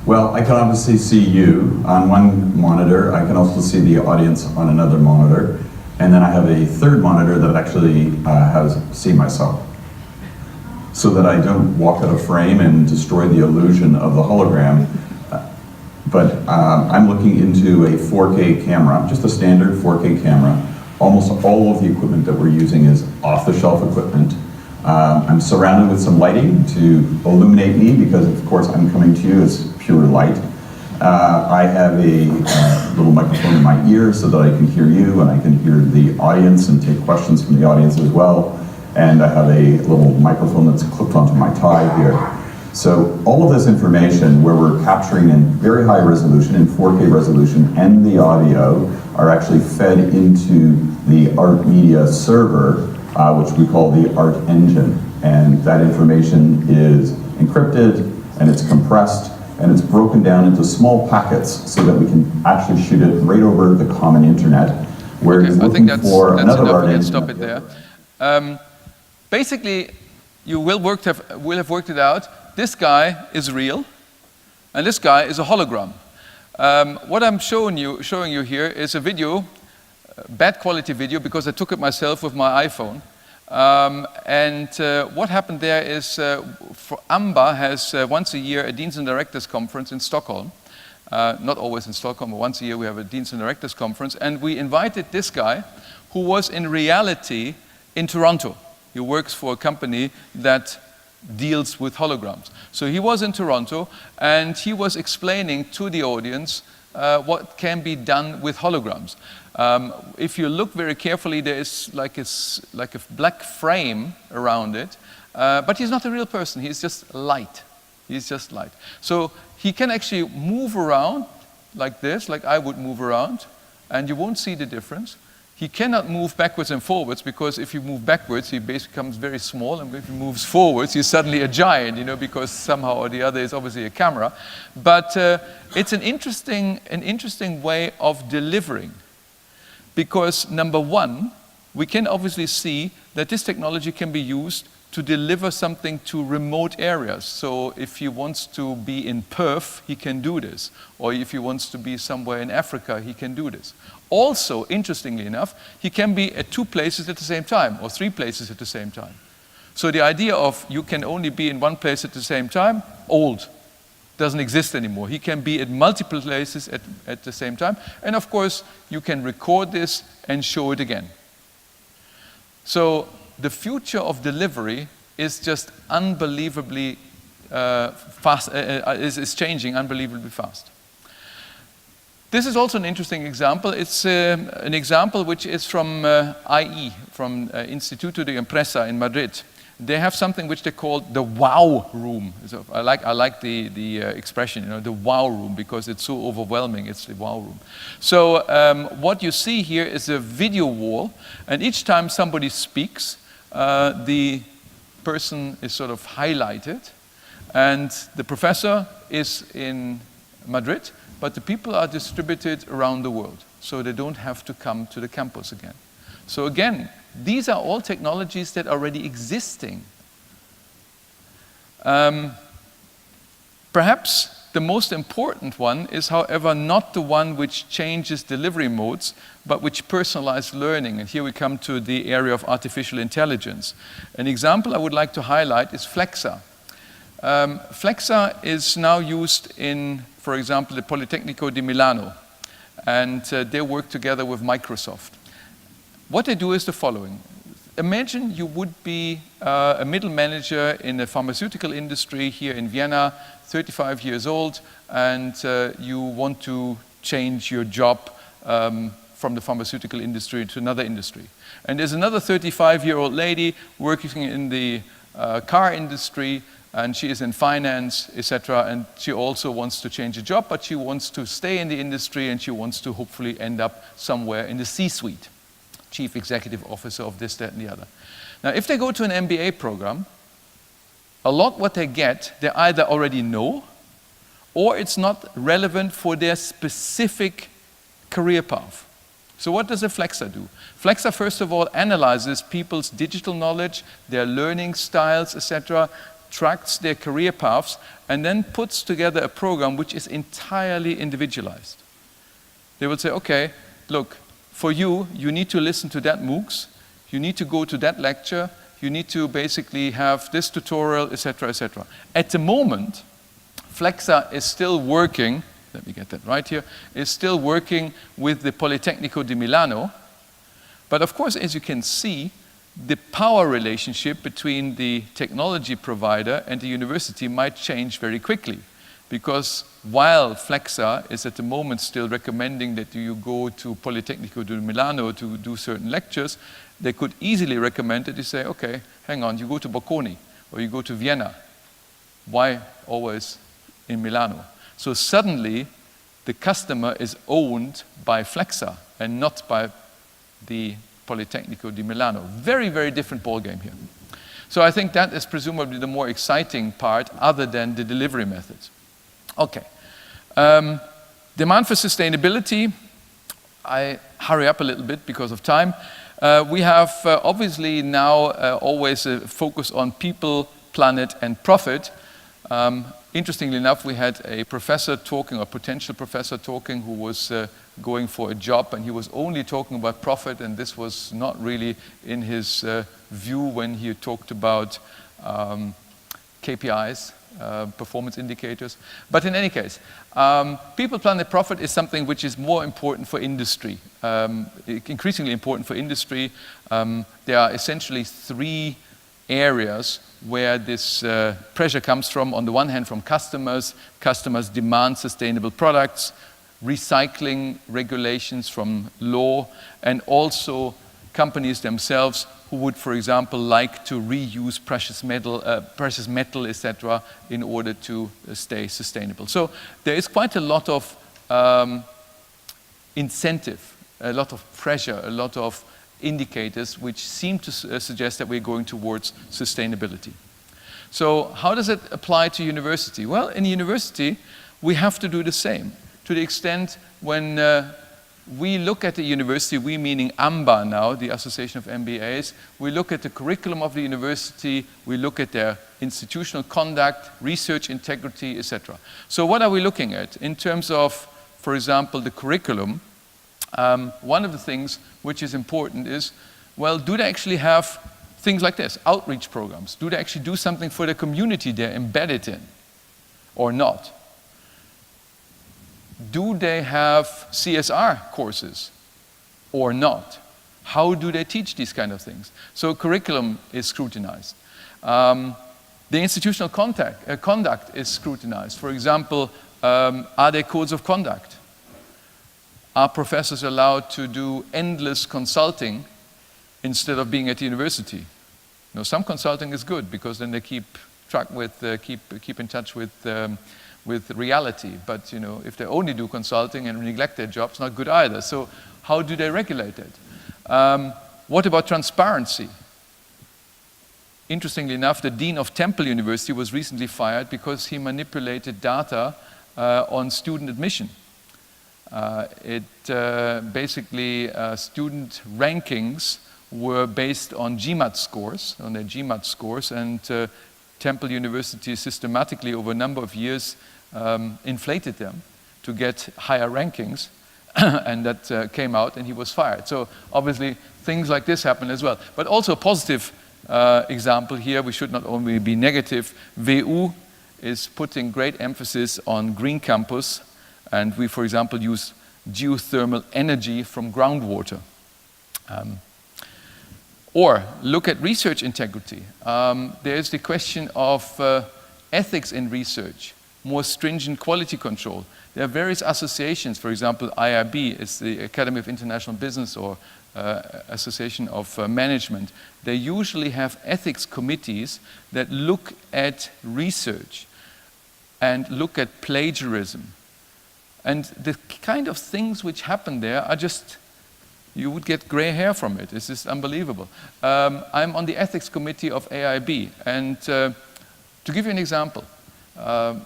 Well, I can obviously see you on one monitor. I can also see the audience on another monitor. And then I have a third monitor that actually see myself, so that I don't walk out of frame and destroy the illusion of the hologram. But I'm looking into a 4K camera, just a standard 4K camera. Almost all of the equipment that we're using is off-the-shelf equipment. I'm surrounded with some lighting to illuminate me, because of course I'm coming to you as pure light. I have a little microphone in my ear so that I can hear you and I can hear the audience and take questions from the audience as well. And I have a little microphone that's clipped onto my tie here. So all of this information, where we're capturing in very high resolution, in 4K resolution, and the audio are actually fed into the art media server, which we call the art engine. And that information is encrypted, and it's compressed, and it's broken down into small packets so that we can actually shoot it right over the common internet, where Okay, you're I think looking for another enough. art We can engine. stop it there. Basically, you will have worked it out. This guy is real, and this guy is a hologram. What I'm showing you here is a video, bad quality video, because I took it myself with my iPhone. What happened there is, AMBA has once a year a Deans and Directors Conference in Stockholm. Not always in Stockholm, but once a year we have a Deans and Directors Conference. And we invited this guy, who was in reality in Toronto. He works for a company that deals with holograms. So he was in Toronto, and he was explaining to the audience what can be done with holograms. If you look very carefully, there is like a black frame around it, but he's not a real person. He's just light. He's just light. So he can actually move around like this, like I would move around, and you won't see the difference. He cannot move backwards and forwards, because if you move backwards, he basically becomes very small, and if he moves forwards, he's suddenly a giant, you know, because somehow or the other is obviously a camera. But it's an interesting way of delivering, because number one, we can obviously see that this technology can be used to deliver something to remote areas. So if he wants to be in Perth, he can do this. Or if he wants to be somewhere in Africa, he can do this. Also, interestingly enough, he can be at 2 places at the same time, or 3 places at the same time. So the idea of you can only be in 1 place at the same time, old, doesn't exist anymore. He can be at multiple places at the same time. And of course, you can record this and show it again. So the future of delivery is just unbelievably fast, is changing unbelievably fast. This is also an interesting example. It's an example which is from IE, from Instituto de Empresa in Madrid. They have something which they call the wow room. So I like the expression, you know, the wow room, because it's so overwhelming. It's the wow room. So what you see here is a video wall, and each time somebody speaks, the person is sort of highlighted, and the professor is in Madrid, but the people are distributed around the world, so they don't have to come to the campus again. So again, these are all technologies that are already existing. Perhaps the most important one is, however, not the one which changes delivery modes, but which personalized learning. And here we come to the area of artificial intelligence. An example I would like to highlight is Flexa. Flexa is now used in, for example, the Politecnico di Milano, and they work together with Microsoft. What they do is the following. Imagine you would be a middle manager in the pharmaceutical industry here in Vienna, 35 years old, and you want to change your job from the pharmaceutical industry to another industry. And there's another 35-year-old lady working in the car industry, and she is in finance, etc., and she also wants to change a job, but she wants to stay in the industry, and she wants to hopefully end up somewhere in the C-suite. chief executive officer of this, that, and the other. Now, if they go to an MBA program, a lot what they get, they either already know, or it's not relevant for their specific career path. So what does a Flexer do? Flexer, first of all, analyzes people's digital knowledge, their learning styles, etc., tracks their career paths, and then puts together a program which is entirely individualized. They will say, okay, look, for you, you need to listen to that MOOCs, you need to go to that lecture, you need to basically have this tutorial, etc., etc. At the moment, Flexer is still working, let me get that right here, is still working with the Politecnico di Milano. But of course, as you can see, the power relationship between the technology provider and the university might change very quickly. Because while Flexer is at the moment still recommending that you go to Politecnico di Milano to do certain lectures, they could easily recommend that you say, okay, hang on, you go to Bocconi or you go to Vienna. Why always in Milano? So suddenly the customer is owned by Flexer and not by the Politecnico di Milano. Very, very different ballgame here. So I think that is presumably the more exciting part other than the delivery methods. Okay. Demand for sustainability. I hurry up a little bit because of time. We have obviously now always a focus on people, planet, and profit. Interestingly enough, we had a professor talking, a potential professor talking, who was going for a job, and he was only talking about profit, and this was not really in his view when he talked about KPIs, performance indicators. But in any case, people, planet, profit is something which is more important for industry, increasingly important for industry. There are essentially three areas where this pressure comes from. On the one hand, from customers. Customers demand sustainable products, recycling regulations from law, and also companies themselves who would, for example, like to reuse precious metal, etc., in order to stay sustainable. So there is quite a lot of incentive, a lot of pressure, a lot of indicators which seem to suggest that we're going towards sustainability. So how does it apply to university? Well, in university, we have to do the same. To the extent when we look at the university, we meaning AMBA now, the Association of MBAs, we look at the curriculum of the university, we look at their institutional conduct, research integrity, etc. So what are we looking at? In terms of, for example, the curriculum, one of the things which is important is, well, do they actually have things like this, outreach programs? Do they actually do something for the community they're embedded in, or not? Do they have CSR courses or not? How do they teach these kind of things? So curriculum is scrutinized. The institutional conduct is scrutinized. For example, are there codes of conduct? Are professors allowed to do endless consulting instead of being at the university? Now, some consulting is good because then they keep track with, keep in touch with reality. But if they only do consulting and neglect their jobs, not good either. So how do they regulate it? What about transparency? Interestingly enough, the dean of Temple University was recently fired because he manipulated data on student admission. Basically, student rankings were based on GMAT scores, on their GMAT scores, and Temple University systematically over a number of years inflated them to get higher rankings, and that came out and he was fired. So obviously things like this happen as well. But also a positive example here, we should not only be negative. WU is putting great emphasis on green campus, and we, for example, use geothermal energy from groundwater. Or look at research integrity. There's the question of ethics in research, more stringent quality control. There are various associations, for example, IRB is the Academy of International Business or Association of Management. They usually have ethics committees that look at research and look at plagiarism. And the kind of things which happen there are just You would get gray hair from it. It's just unbelievable. I'm on the ethics committee of AIB, and to give you an example,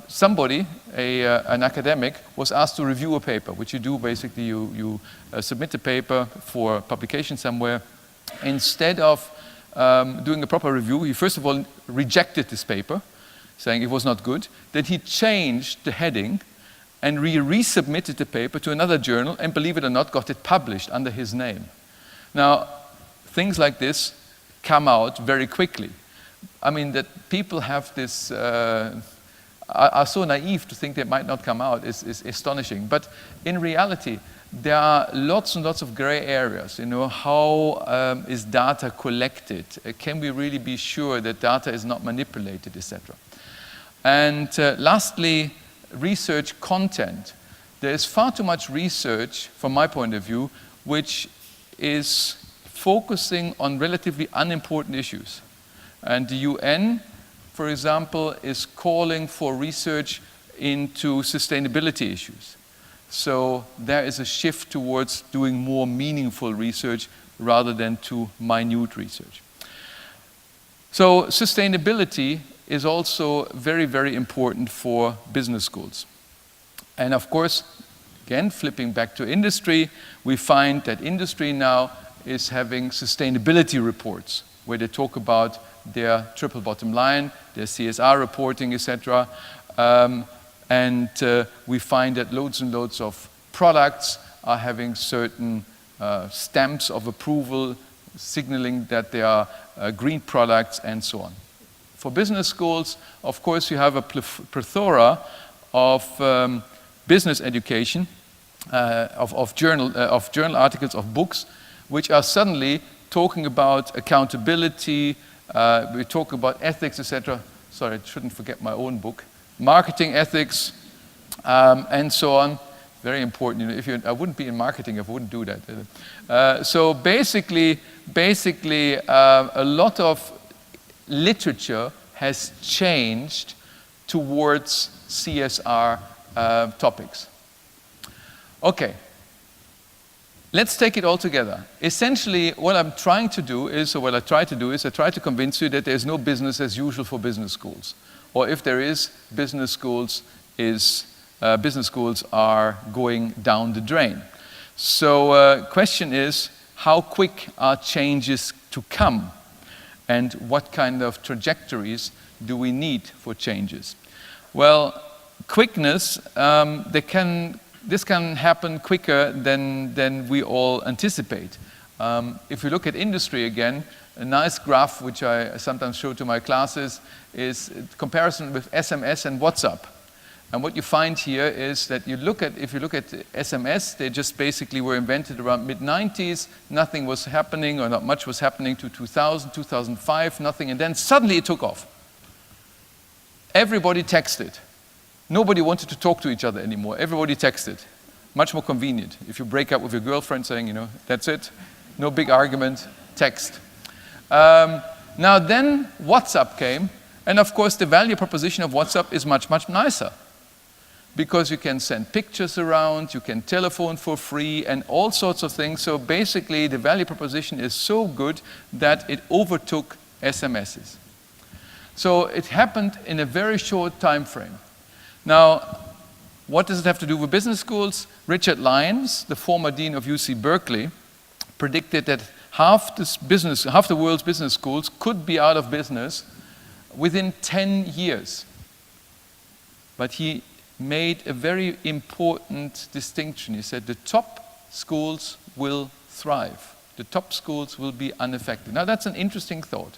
somebody, an academic, was asked to review a paper, which you do basically, you submit a paper for publication somewhere. Instead of doing a proper review, he first of all rejected this paper, saying it was not good. Then he changed the heading and resubmitted the paper to another journal, and believe it or not, got it published under his name. Now, things like this come out very quickly. I mean, that people have this, are so naive to think they might not come out is astonishing. But in reality, there are lots and lots of gray areas. You know, how is data collected? Can we really be sure that data is not manipulated, etc.? And lastly, research content. There is far too much research, from my point of view, which is focusing on relatively unimportant issues. And the UN, for example, is calling for research into sustainability issues. So there is a shift towards doing more meaningful research rather than too minute research. So sustainability is also very, very important for business schools. And of course, again, flipping back to industry, we find that industry now is having sustainability reports where they talk about their triple bottom line, their CSR reporting, etc. And we find that loads and loads of products are having certain stamps of approval, signaling that they are green products and so on. For business schools, of course, you have a plethora of business education, of journal articles, of books, which are suddenly talking about accountability, we talk about ethics, etc. Sorry, I shouldn't forget my own book. Marketing ethics, and so on. Very important. You know, I wouldn't be in marketing if I wouldn't do that. So basically, a lot of literature has changed towards CSR topics. Okay, let's take it all together. Essentially, what I'm trying to do is, or what I try to do is, I try to convince you that there's no business as usual for business schools. Or if there is, business schools are going down the drain. So question is, how quick are changes to come? And what kind of trajectories do we need for changes? Well, quickness, this can happen quicker than we all anticipate. If we look at industry again, a nice graph which I sometimes show to my classes is a comparison with SMS and WhatsApp. And what you find here is that if you look at SMS, they just basically were invented around mid-90s, nothing was happening, or not much was happening to 2000, 2005, nothing, and then suddenly it took off. Everybody texted. Nobody wanted to talk to each other anymore. Everybody texted. Much more convenient. If you break up with your girlfriend saying, you know, that's it, no big argument, text. Now then WhatsApp came, and of course the value proposition of WhatsApp is much, much nicer. Because you can send pictures around, you can telephone for free, and all sorts of things. So basically, the value proposition is so good that it overtook SMSs. So it happened in a very short time frame. Now, what does it have to do with business schools? Richard Lyons, the former dean of UC Berkeley, predicted that half the world's business schools could be out of business within 10 years. But he made a very important distinction. He said the top schools will thrive. The top schools will be unaffected. Now that's an interesting thought.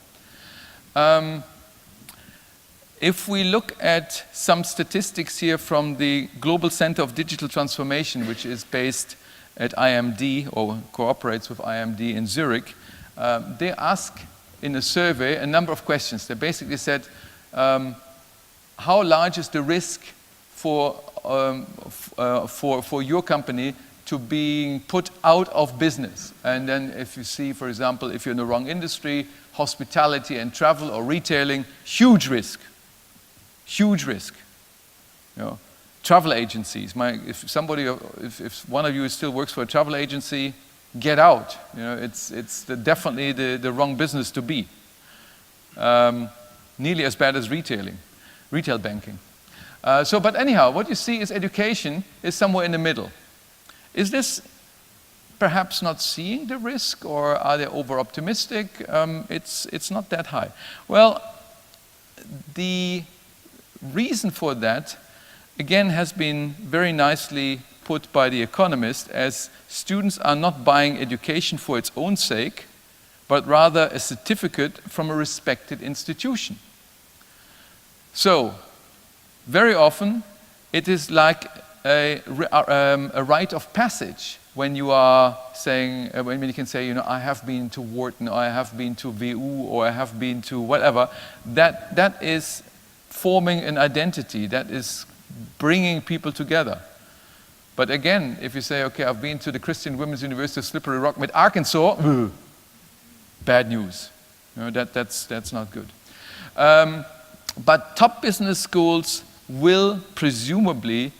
If we look at some statistics here from the Global Center of Digital Transformation, which is based at IMD or cooperates with IMD in Zurich, they ask in a survey a number of questions. They basically said, how large is the risk for your company to being put out of business? And then if you see, for example, if you're in the wrong industry, hospitality and travel or retailing, huge risk. Huge risk. You know, travel agencies. If one of you still works for a travel agency, get out. You know, it's definitely the wrong business to be. Nearly as bad as retail banking. But anyhow, what you see is education is somewhere in the middle. Is this perhaps not seeing the risk, or are they over-optimistic? It's not that high. Well, the reason for that, again, has been very nicely put by The Economist, as students are not buying education for its own sake, but rather a certificate from a respected institution. So, very often, it is like a rite of passage when you are saying, when you can say, you know, I have been to Wharton, or I have been to WU, or I have been to whatever. That is forming an identity, that is bringing people together. But again, if you say, okay, I've been to the Christian Women's University of Slippery Rock with Arkansas, bad news. You know, that's not good. But top business schools will presumably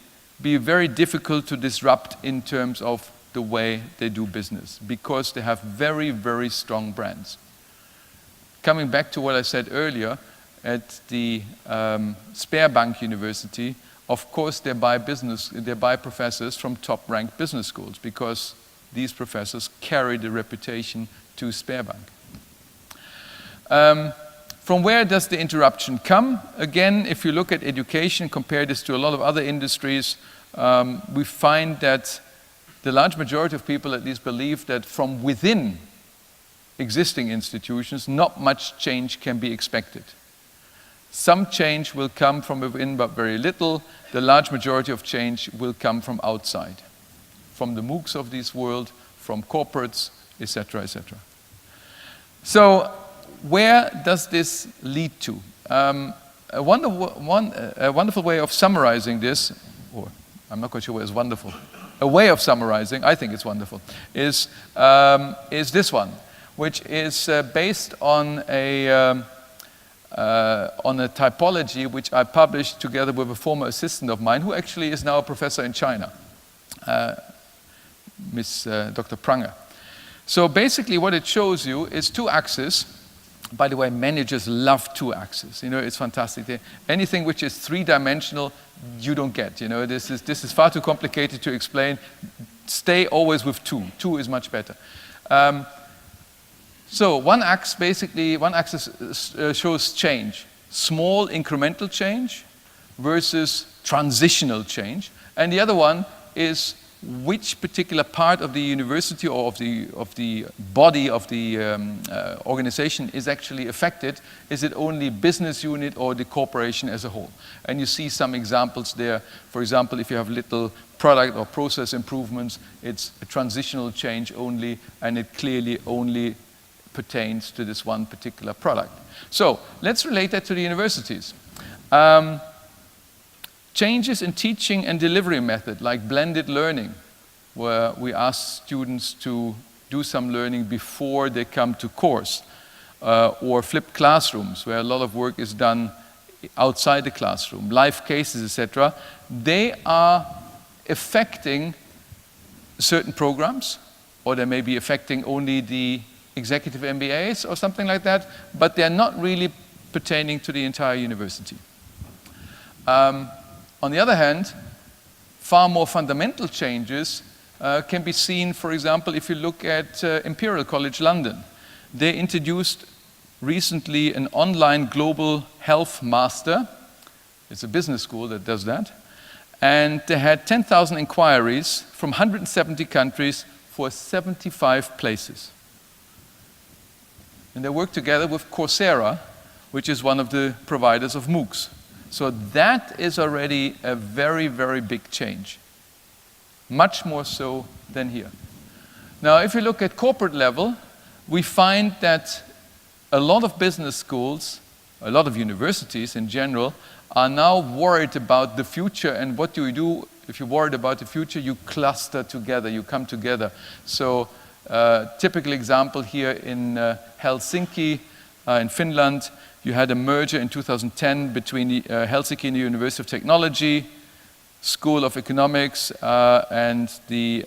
be very difficult to disrupt in terms of the way they do business, because they have very, very strong brands. Coming back to what I said earlier, at the Sperbank University, of course they buy professors from top-ranked business schools, because these professors carry the reputation to Sperbank. From where does the interruption come? Again, if you look at education, compare this to a lot of other industries, we find that the large majority of people at least believe that from within existing institutions, not much change can be expected. Some change will come from within, but very little. The large majority of change will come from outside, from the MOOCs of this world, from corporates, etc., etc. So, where does this lead to? A wonderful way of summarizing this, or I'm not quite sure whether it's wonderful, a way of summarizing, I think it's wonderful, is this one, which is based on a typology which I published together with a former assistant of mine, who actually is now a professor in China, Dr. Pranger. So basically what it shows you is two axes. By the way, managers love two axes. You know, it's fantastic. Anything which is three-dimensional, you don't get. You know, this is far too complicated to explain. Stay always with two. Two is much better. So one axis shows change. Small incremental change versus transitional change. And the other one is which particular part of the university or of the body of the organization is actually affected. Is it only business unit or the corporation as a whole? And you see some examples there. For example, if you have little product or process improvements, it's a transitional change only, and it clearly only pertains to this one particular product. So let's relate that to the universities. Changes in teaching and delivery method, like blended learning, where we ask students to do some learning before they come to course, or flipped classrooms, where a lot of work is done outside the classroom, live cases, etc. They are affecting certain programs, or they may be affecting only the executive MBAs or something like that, but they're not really pertaining to the entire university. On the other hand, far more fundamental changes can be seen, for example, if you look at Imperial College London. They introduced recently an online global health master. It's a business school that does that. And they had 10,000 inquiries from 170 countries for 75 places. And they work together with Coursera, which is one of the providers of MOOCs. So that is already a very, very big change. Much more so than here. Now, if you look at corporate level, we find that a lot of business schools, a lot of universities in general, are now worried about the future. And what do you do if you're worried about the future? You cluster together, you come together. So, typical example here in Helsinki, in Finland, you had a merger in 2010 between Helsinki and the University of Technology, School of Economics, and the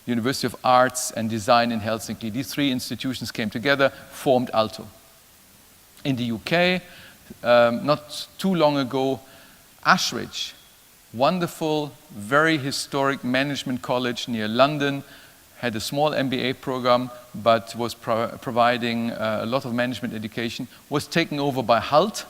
University of Arts and Design in Helsinki. These three institutions came together, formed Aalto. In the UK, not too long ago, Ashridge, wonderful, very historic management college near London, had a small MBA program, but was providing a lot of management education, was taken over by HALT,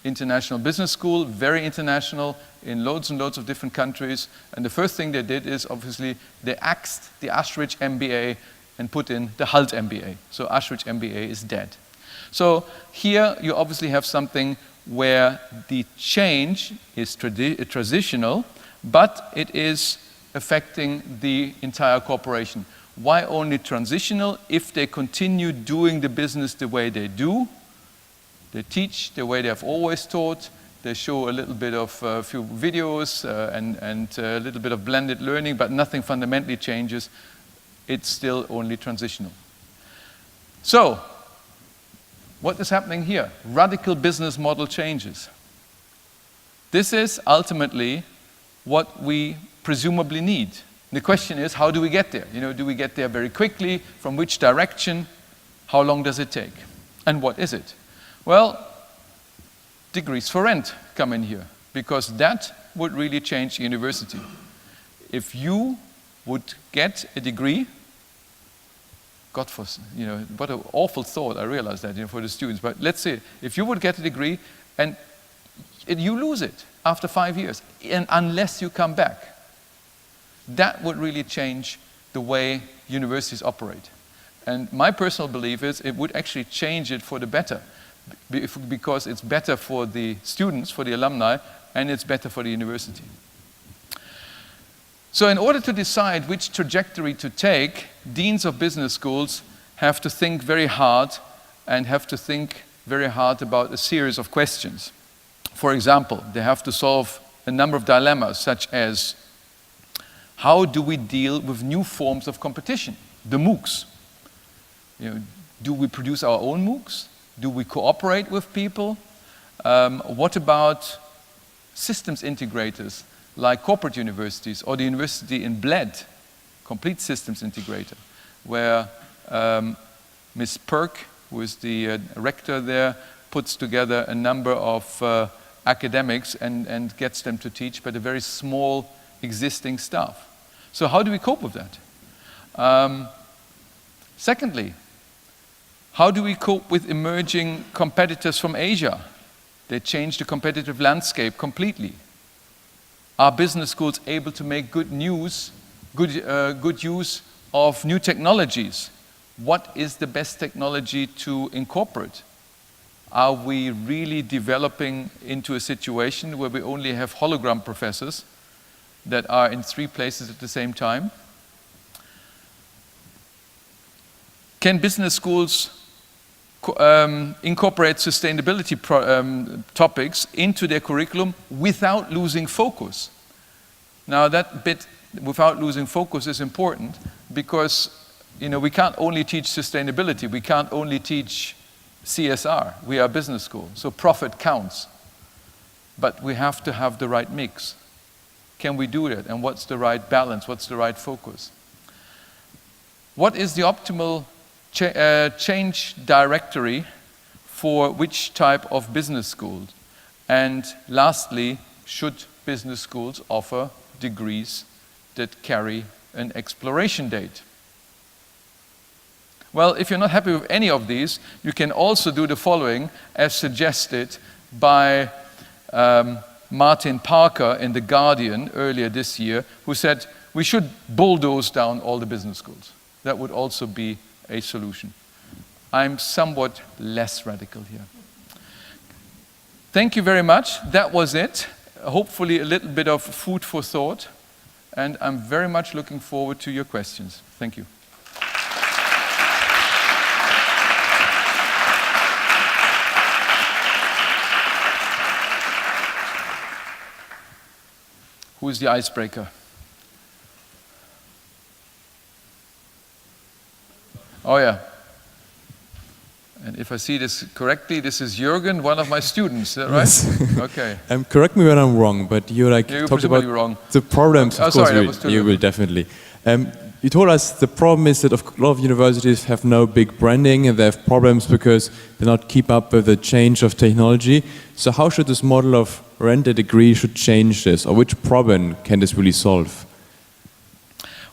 International Business School, very international, in loads and loads of different countries. And the first thing they did is, obviously, they axed the Ashridge MBA and put in the HALT MBA. So Ashridge MBA is dead. So here you obviously have something where the change is transitional, but it is affecting the entire corporation. Why only transitional? If they continue doing the business the way they do, they teach the way they have always taught, they show a little bit of a few videos and a little bit of blended learning, but nothing fundamentally changes, it's still only transitional. So, what is happening here? Radical business model changes. This is ultimately what we presumably need. The question is, how do we get there? You know, do we get there very quickly? From which direction? How long does it take? And what is it? Well, degrees for rent come in here, because that would really change university. If you would get a degree, God, what an awful thought, I realize that, for the students, but let's say, if you would get a degree and you lose it after 5 years, and unless you come back, that would really change the way universities operate. And my personal belief is it would actually change it for the better, because it's better for the students, for the alumni, and it's better for the university. So in order to decide which trajectory to take, deans of business schools have to think very hard and have to think very hard about a series of questions. For example, they have to solve a number of dilemmas, such as, how do we deal with new forms of competition? The MOOCs. Do we produce our own MOOCs? Do we cooperate with people? What about systems integrators like corporate universities or the university in Bled, complete systems integrator, where Ms. Perk, who is the rector there, puts together a number of academics and gets them to teach, but a very small existing staff. So how do we cope with that? Secondly, how do we cope with emerging competitors from Asia? They change the competitive landscape completely. Are business schools able to make good use of new technologies? What is the best technology to incorporate? Are we really developing into a situation where we only have hologram professors that are in 3 places at the same time? Can business schools incorporate sustainability topics into their curriculum without losing focus? Now that bit, without losing focus, is important, because we can't only teach sustainability, we can't only teach CSR, we are a business school, so profit counts. But we have to have the right mix. Can we do that? And what's the right balance? What's the right focus? What is the optimal change directory for which type of business school? And lastly, should business schools offer degrees that carry an exploration date? Well, if you're not happy with any of these, you can also do the following, as suggested by Martin Parker in The Guardian earlier this year, who said we should bulldoze down all the business schools. That would also be a solution. I'm somewhat less radical here. Thank you very much. That was it. Hopefully a little bit of food for thought. And I'm very much looking forward to your questions. Thank you. Who is the icebreaker? Oh yeah. And if I see this correctly, this is Jürgen, one of my students, is that right? Yes. Okay. Correct me when I'm wrong, but you You're talked about wrong. the problems. Of course, sorry, you will definitely. you told us the problem is that a lot of universities have no big branding and they have problems because they not keep up with the change of technology. So how should this model of rent a degree should change this, or which problem can this really solve?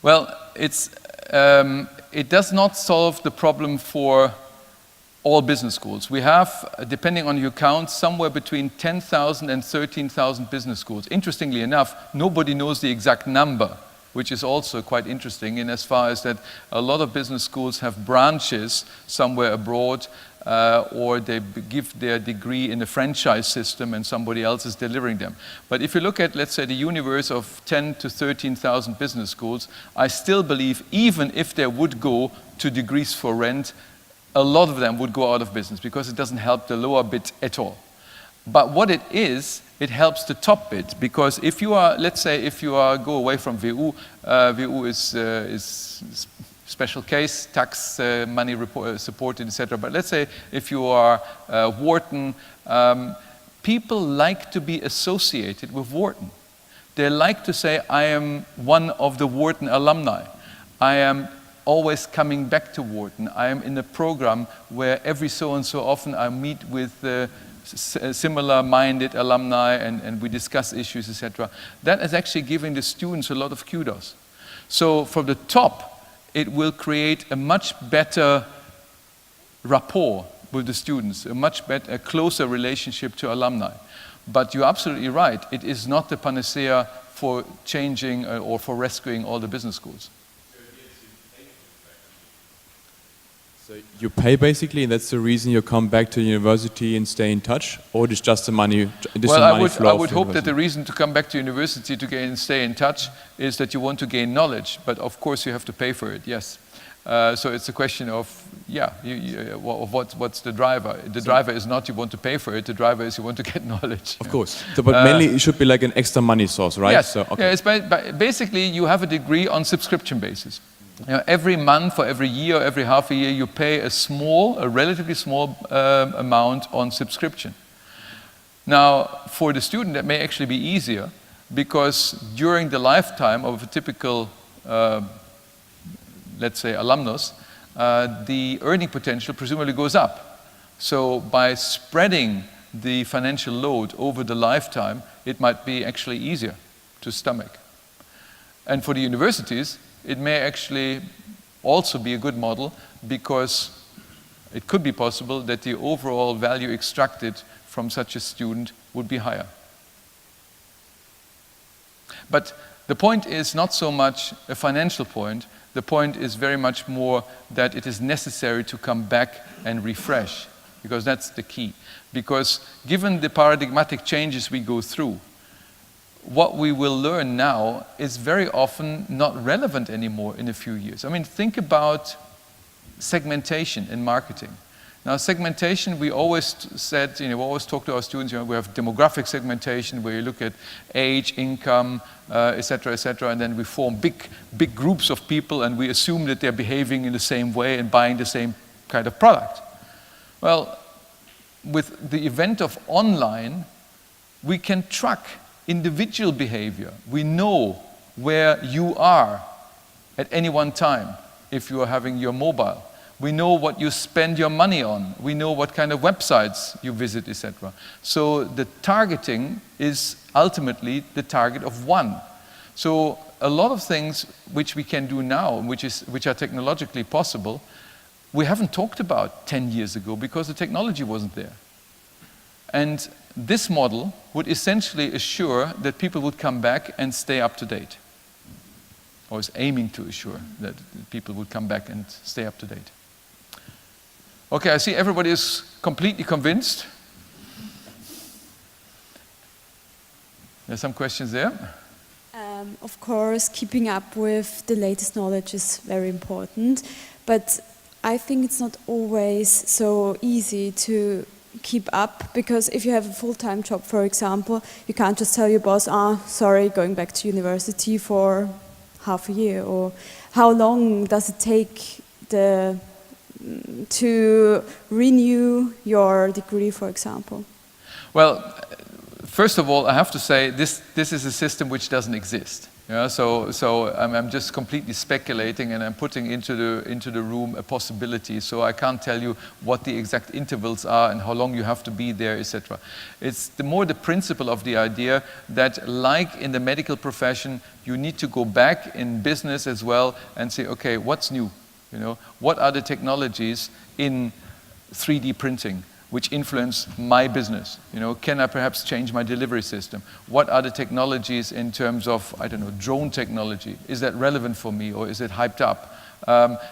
Well, it does not solve the problem for all business schools. We have, depending on your count, somewhere between 10,000 and 13,000 business schools. Interestingly enough, nobody knows the exact number, which is also quite interesting in as far as that a lot of business schools have branches somewhere abroad, or they give their degree in a franchise system and somebody else is delivering them. But if you look at, let's say, the universe of 10 to 13,000 business schools, I still believe even if they would go to degrees for rent, a lot of them would go out of business because it doesn't help the lower bit at all. But what it is, it helps the top bit, because if you are, let's say, if you are go away from WU, WU is special case, tax money supported, etc. But let's say if you are Wharton, people like to be associated with Wharton. They like to say, I am one of the Wharton alumni. I am always coming back to Wharton. I am in a program where every so and so often I meet with similar-minded alumni and we discuss issues, etc. That is actually giving the students a lot of kudos. So from the top, it will create a much better rapport with the students, a much better, a closer relationship to alumni. But you're absolutely right, it is not the panacea for changing or for rescuing all the business schools. So you pay basically, and that's the reason you come back to university and stay in touch, or is just the money? Well, I would hope that the reason to come back to university to stay in touch is that you want to gain knowledge, but of course you have to pay for it. Yes. So it's a question of what's the driver? The driver is not you want to pay for it. The driver is you want to get knowledge. Of course. So, but mainly it should be like an extra money source, right? Yes. So, okay. Yeah, it's basically you have a degree on subscription basis. You know, every month or every year or every half a year you pay a relatively small amount on subscription. Now, for the student that may actually be easier, because during the lifetime of a typical, let's say, alumnus, the earning potential presumably goes up. So by spreading the financial load over the lifetime, it might be actually easier to stomach. And for the universities, it may actually also be a good model, because it could be possible that the overall value extracted from such a student would be higher. But the point is not so much a financial point. The point is very much more that it is necessary to come back and refresh, because that's the key. Because given the paradigmatic changes we go through, what we will learn now is very often not relevant anymore in a few years. I mean, think about segmentation in marketing. Now, segmentation, we always said, we always talk to our students, we have demographic segmentation where you look at age, income, etc., and then we form big groups of people and we assume that they're behaving in the same way and buying the same kind of product. Well, with the event of online, we can track individual behavior. We know where you are at any one time if you are having your mobile. We know what you spend your money on. We know what kind of websites you visit, etc. So the targeting is ultimately the target of one. So a lot of things which we can do now, which are technologically possible, we haven't talked about 10 years ago because the technology wasn't there. And this model would essentially assure that people would come back and stay up to date. Or is aiming to assure that people would come back and stay up to date. Okay, I see everybody is completely convinced. There's some questions there. Of course, keeping up with the latest knowledge is very important, but I think it's not always so easy to keep up, because if you have a full-time job, for example, you can't just tell your boss, sorry, going back to university for half a year. Or how long does it take to renew your degree, for example? Well, first of all, I have to say this is a system which doesn't exist. Yeah, so I'm just completely speculating, and I'm putting into the room a possibility. So I can't tell you what the exact intervals are and how long you have to be there, etc. It's more the principle of the idea that, like in the medical profession, you need to go back in business as well and say, okay, what's new? You know, what are the technologies in 3D printing which influence my business? You know, can I perhaps change my delivery system? What are the technologies in terms of, I don't know, drone technology? Is that relevant for me, or is it hyped up?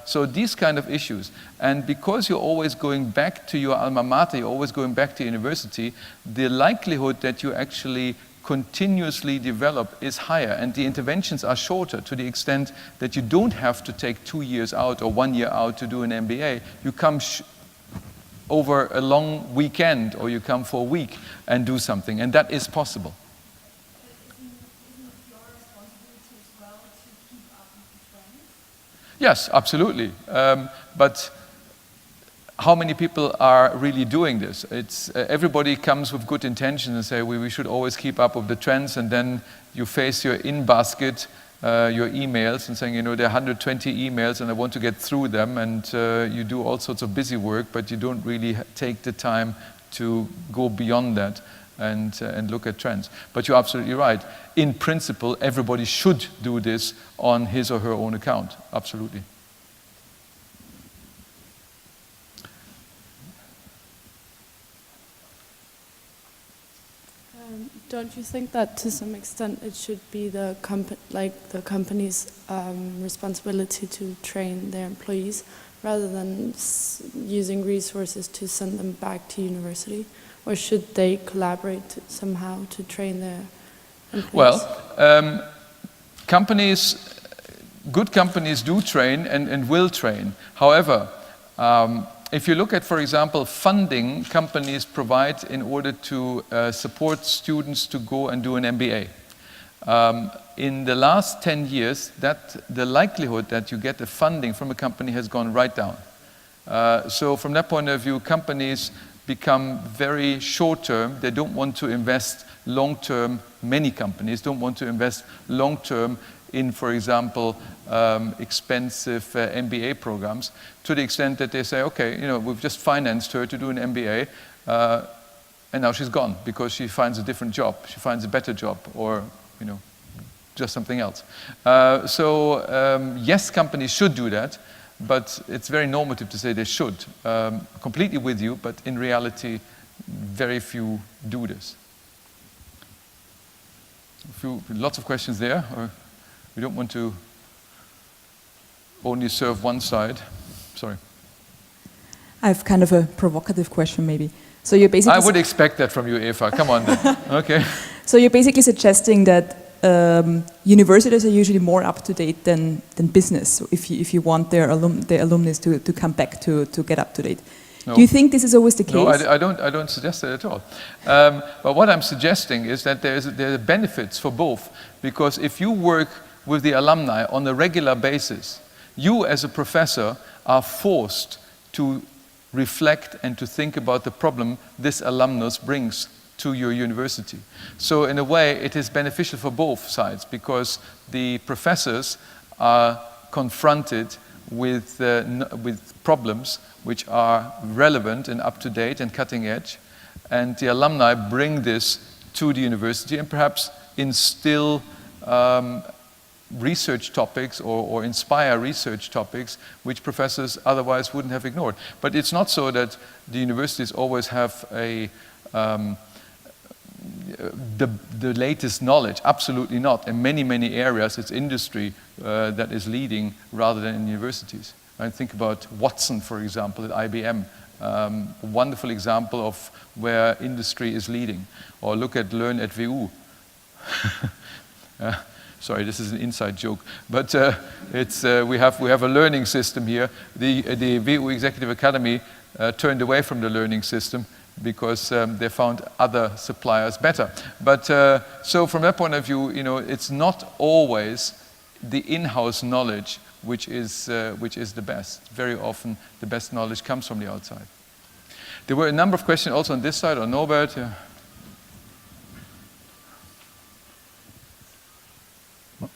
So these kind of issues. And because you're always going back to your alma mater, you're always going back to university, the likelihood that you actually continuously develop is higher, and the interventions are shorter, to the extent that you don't have to take 2 years out or 1 year out to do an MBA. You come over a long weekend, or you come for a week and do something, and that is possible. Yes, absolutely. But how many people are really doing this? It's everybody comes with good intentions and say we should always keep up with the trends, and then you face your in-basket, your emails, and saying, you know, there are 120 emails and I want to get through them, and you do all sorts of busy work, but you don't really take the time to go beyond that and look at trends. But you're absolutely right. In principle, everybody should do this on his or her own account. Absolutely. Don't you think that to some extent it should be the company's responsibility to train their employees, rather than using resources to send them back to university? Or should they collaborate somehow to train their employees? Well, good companies do train and will train. However, if you look at, for example, funding companies provide in order to support students to go and do an MBA. In the last 10 years, the likelihood that you get the funding from a company has gone right down. So from that point of view, companies become very short-term. They don't want to invest long-term. Many companies don't want to invest long-term in, for example, expensive MBA programs, to the extent that they say, okay, you know, we've just financed her to do an MBA, and now she's gone because she finds a different job, she finds a better job, or, you know, just something else. Yes, companies should do that, but it's very normative to say they should. Completely with you, but in reality, very few do this. Lots of questions there, or we don't want to only serve one side. Sorry. I have kind of a provocative question, maybe. So you're basically. I would expect that from you, Eva. Come on, then. Okay. So you're basically suggesting that universities are usually more up to date than business. So if you want their alumni to come back to get up to date. No. Do you think this is always the case? No, I don't suggest that at all. But what I'm suggesting is that there are benefits for both, because if you work with the alumni on a regular basis, you as a professor are forced to reflect and to think about the problem this alumnus brings to your university. So in a way, it is beneficial for both sides, because the professors are confronted with problems which are relevant and up-to-date and cutting-edge, and the alumni bring this to the university and perhaps instill research topics or inspire research topics which professors otherwise wouldn't have ignored. But it's not so that the universities always have the latest knowledge. Absolutely not. In many, many areas, it's industry that is leading rather than in universities. I think about Watson, for example, at IBM. A wonderful example of where industry is leading. Or look at Learn at WU. Sorry, this is an inside joke, but we have a learning system here. The WU Executive Academy turned away from the learning system because they found other suppliers better. But so from that point of view, you know, it's not always the in-house knowledge which is the best. Very often, the best knowledge comes from the outside. There were a number of questions also on this side, or Norbert.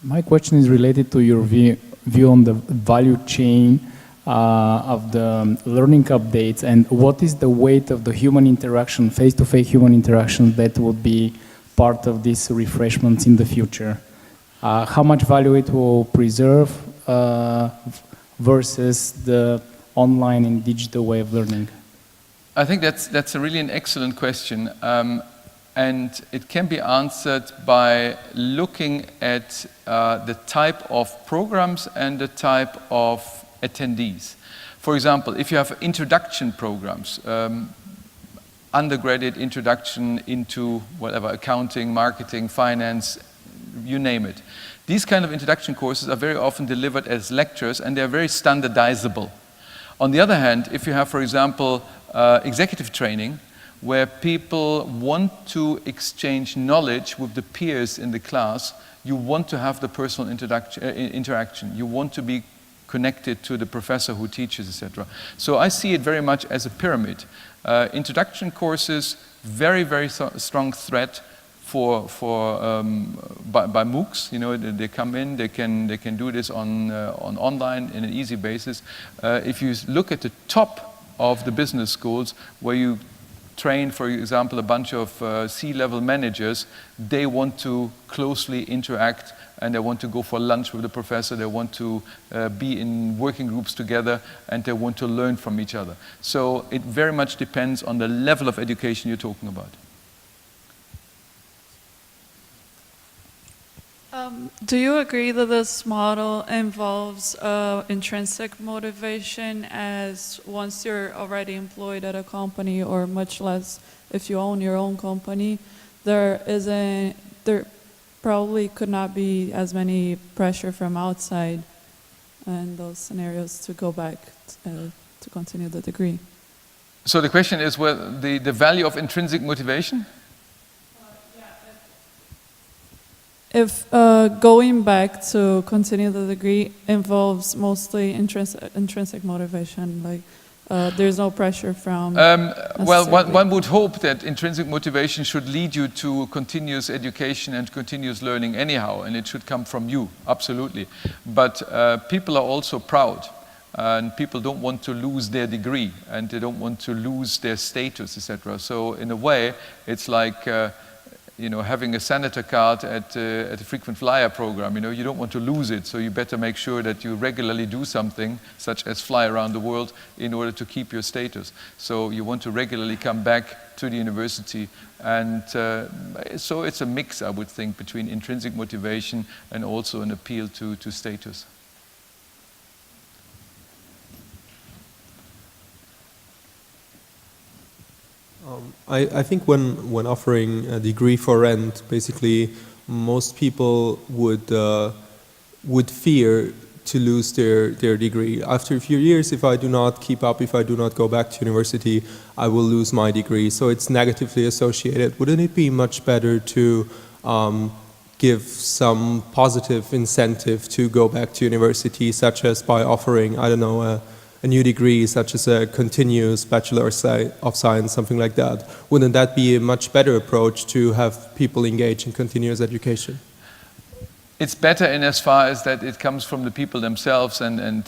My question is related to your view on the value chain of the learning updates, and what is the weight of the human interaction, face-to-face human interaction, that would be part of these refreshments in the future? How much value it will preserve versus the online and digital way of learning? I think that's a really an excellent question. And it can be answered by looking at the type of programs and the type of attendees. For example, if you have introduction programs, undergraduate introduction into whatever, accounting, marketing, finance, you name it. These kind of introduction courses are very often delivered as lectures, and they're very standardizable. On the other hand, if you have, for example, executive training, where people want to exchange knowledge with the peers in the class, you want to have the personal interaction. You want to be connected to the professor who teaches, etc. So I see it very much as a pyramid. Introduction courses, very, very strong threat by MOOCs. You know, they come in, they can do this on online in an easy basis. If you look at the top of the business schools, where you train, for example, a bunch of C-level managers, they want to closely interact, and they want to go for lunch with the professor, they want to be in working groups together, and they want to learn from each other. So it very much depends on the level of education you're talking about. Do you agree that this model involves intrinsic motivation, as once you're already employed at a company, or much less if you own your own company, there probably could not be as many pressure from outside in those scenarios to go back to continue the degree? So the question is, well, the value of intrinsic motivation? If going back to continue the degree involves mostly intrinsic motivation, like there's no pressure from... well, one would hope that intrinsic motivation should lead you to continuous education and continuous learning anyhow, and it should come from you, absolutely. But people are also proud, and people don't want to lose their degree, and they don't want to lose their status, etc. So in a way, it's like... you know, having a senator card at a frequent flyer program, you know, you don't want to lose it, so you better make sure that you regularly do something, such as fly around the world, in order to keep your status. So you want to regularly come back to the university, and so it's a mix, I would think, between intrinsic motivation and also an appeal to status. I think when offering a degree for rent, basically most people would fear to lose their degree. After a few years, if I do not keep up, if I do not go back to university, I will lose my degree. So it's negatively associated. Wouldn't it be much better to give some positive incentive to go back to university, such as by offering, I don't know, a new degree, such as a continuous Bachelor of Science, something like that? Wouldn't that be a much better approach to have people engage in continuous education? It's better in as far as that it comes from the people themselves, and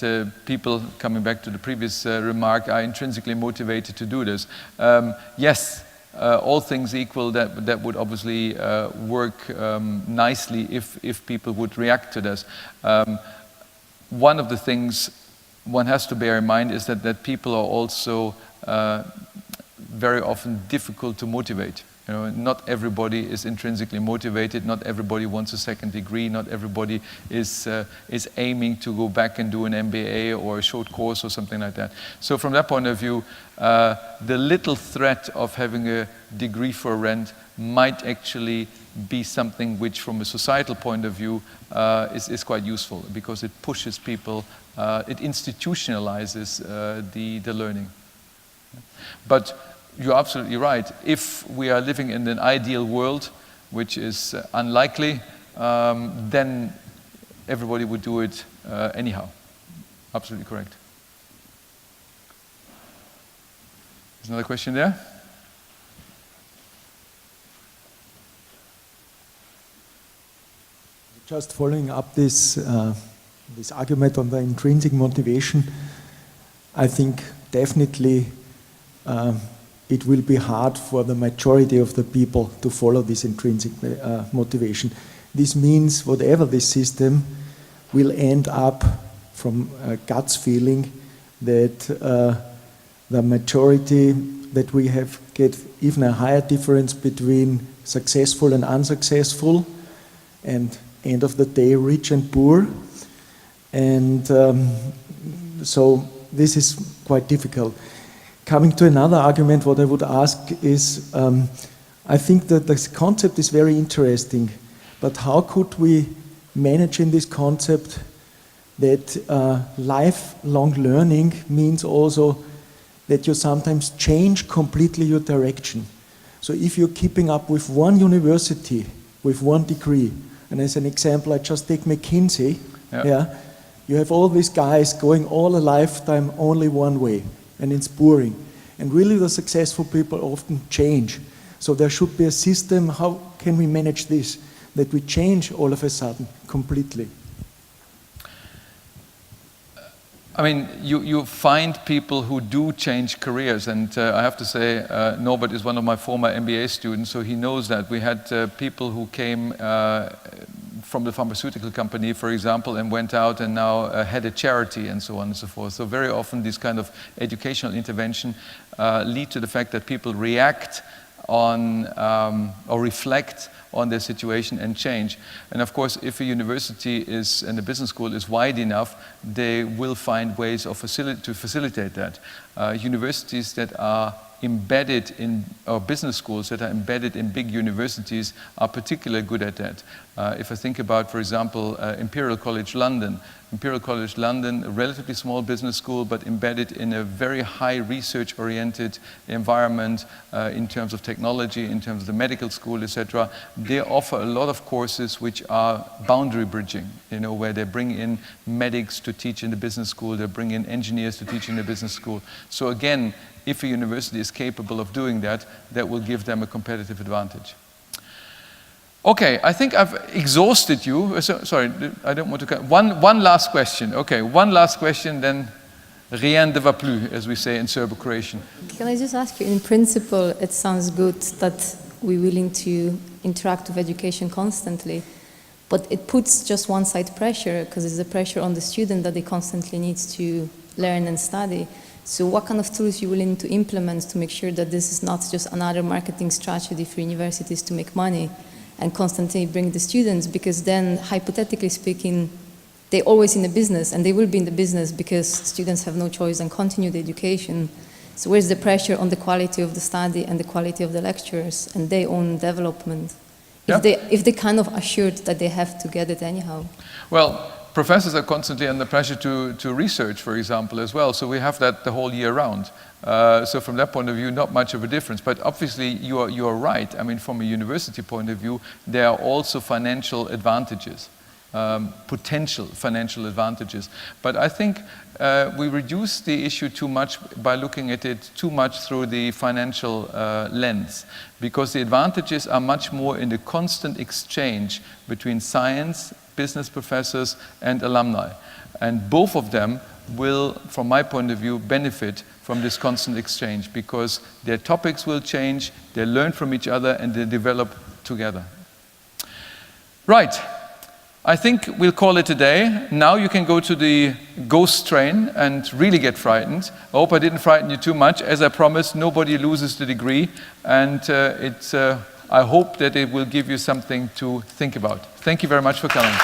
people, coming back to the previous remark, are intrinsically motivated to do this. Yes, all things equal, that would obviously work nicely if people would react to this. One of the things one has to bear in mind is that people are also very often difficult to motivate. You know, not everybody is intrinsically motivated. Not everybody wants a second degree. Not everybody is aiming to go back and do an MBA or a short course or something like that. So from that point of view, the little threat of having a degree for rent might actually be something which, from a societal point of view, is quite useful, because it pushes people, it institutionalizes the learning. But you're absolutely right. If we are living in an ideal world, which is unlikely, then everybody would do it anyhow. Absolutely correct. There's another question there? Just following up this argument on the intrinsic motivation, I think definitely it will be hard for the majority of the people to follow this intrinsic motivation. This means whatever this system will end up from a gut feeling that the majority, that we have get even a higher difference between successful and unsuccessful, and end of the day rich and poor. And so this is quite difficult. Coming to another argument, what I would ask is, I think that this concept is very interesting, but how could we manage in this concept that lifelong learning means also that you sometimes change completely your direction. So if you're keeping up with one university, with one degree, and as an example, I just take McKinsey, you have all these guys going all a lifetime only one way, and it's boring. And really the successful people often change. So there should be a system, how can we manage this? That we change all of a sudden completely. I mean, you find people who do change careers, and I have to say, Norbert is one of my former MBA students, so he knows that. We had people who came from the pharmaceutical company, for example, and went out and now head a charity and so on and so forth. So very often these kind of educational intervention lead to the fact that people react on or reflect on their situation and change. And of course, if a university is and a business school is wide enough, they will find ways of to facilitate that. Universities that are embedded in, or business schools that are embedded in big universities are particularly good at that. If I think about, for example, Imperial College London. Imperial College London, a relatively small business school, but embedded in a very high research-oriented environment in terms of technology, in terms of the medical school, etc. They offer a lot of courses which are boundary bridging, you know, where they bring in medics to teach in the business school, they bring in engineers to teach in the business school. So again, if a university is capable of doing that, that will give them a competitive advantage. Okay, I think I've exhausted you. Sorry, I don't want to... One last question. Okay, one last question, then rien ne va plus, as we say in Serbo-Croatian. Can I just ask you, in principle, it sounds good that we're willing to interact with education constantly, but it puts just one-side pressure, because it's the pressure on the student that they constantly need to learn and study. So what kind of tools are you willing to implement to make sure that this is not just another marketing strategy for universities to make money and constantly bring the students? Because then, hypothetically speaking, they're always in the business, and they will be in the business because students have no choice and continue the education. So where's the pressure on the quality of the study and the quality of the lecturers and their own development? Yeah. If they kind of assured that they have to get it anyhow. Well, professors are constantly under pressure to research, for example, as well. So we have that the whole year round. So from that point of view, not much of a difference. But obviously, you are right. I mean, from a university point of view, there are also financial advantages, potential financial advantages. But I think we reduce the issue too much by looking at it too much through the financial lens, because the advantages are much more in the constant exchange between science, business professors, and alumni. And both of them will, from my point of view, benefit from this constant exchange, because their topics will change, they learn from each other, and they develop together. Right. I think we'll call it a day. Now you can go to the ghost train and really get frightened. I hope I didn't frighten you too much. As I promised, nobody loses the degree, and I hope that it will give you something to think about. Thank you very much for coming.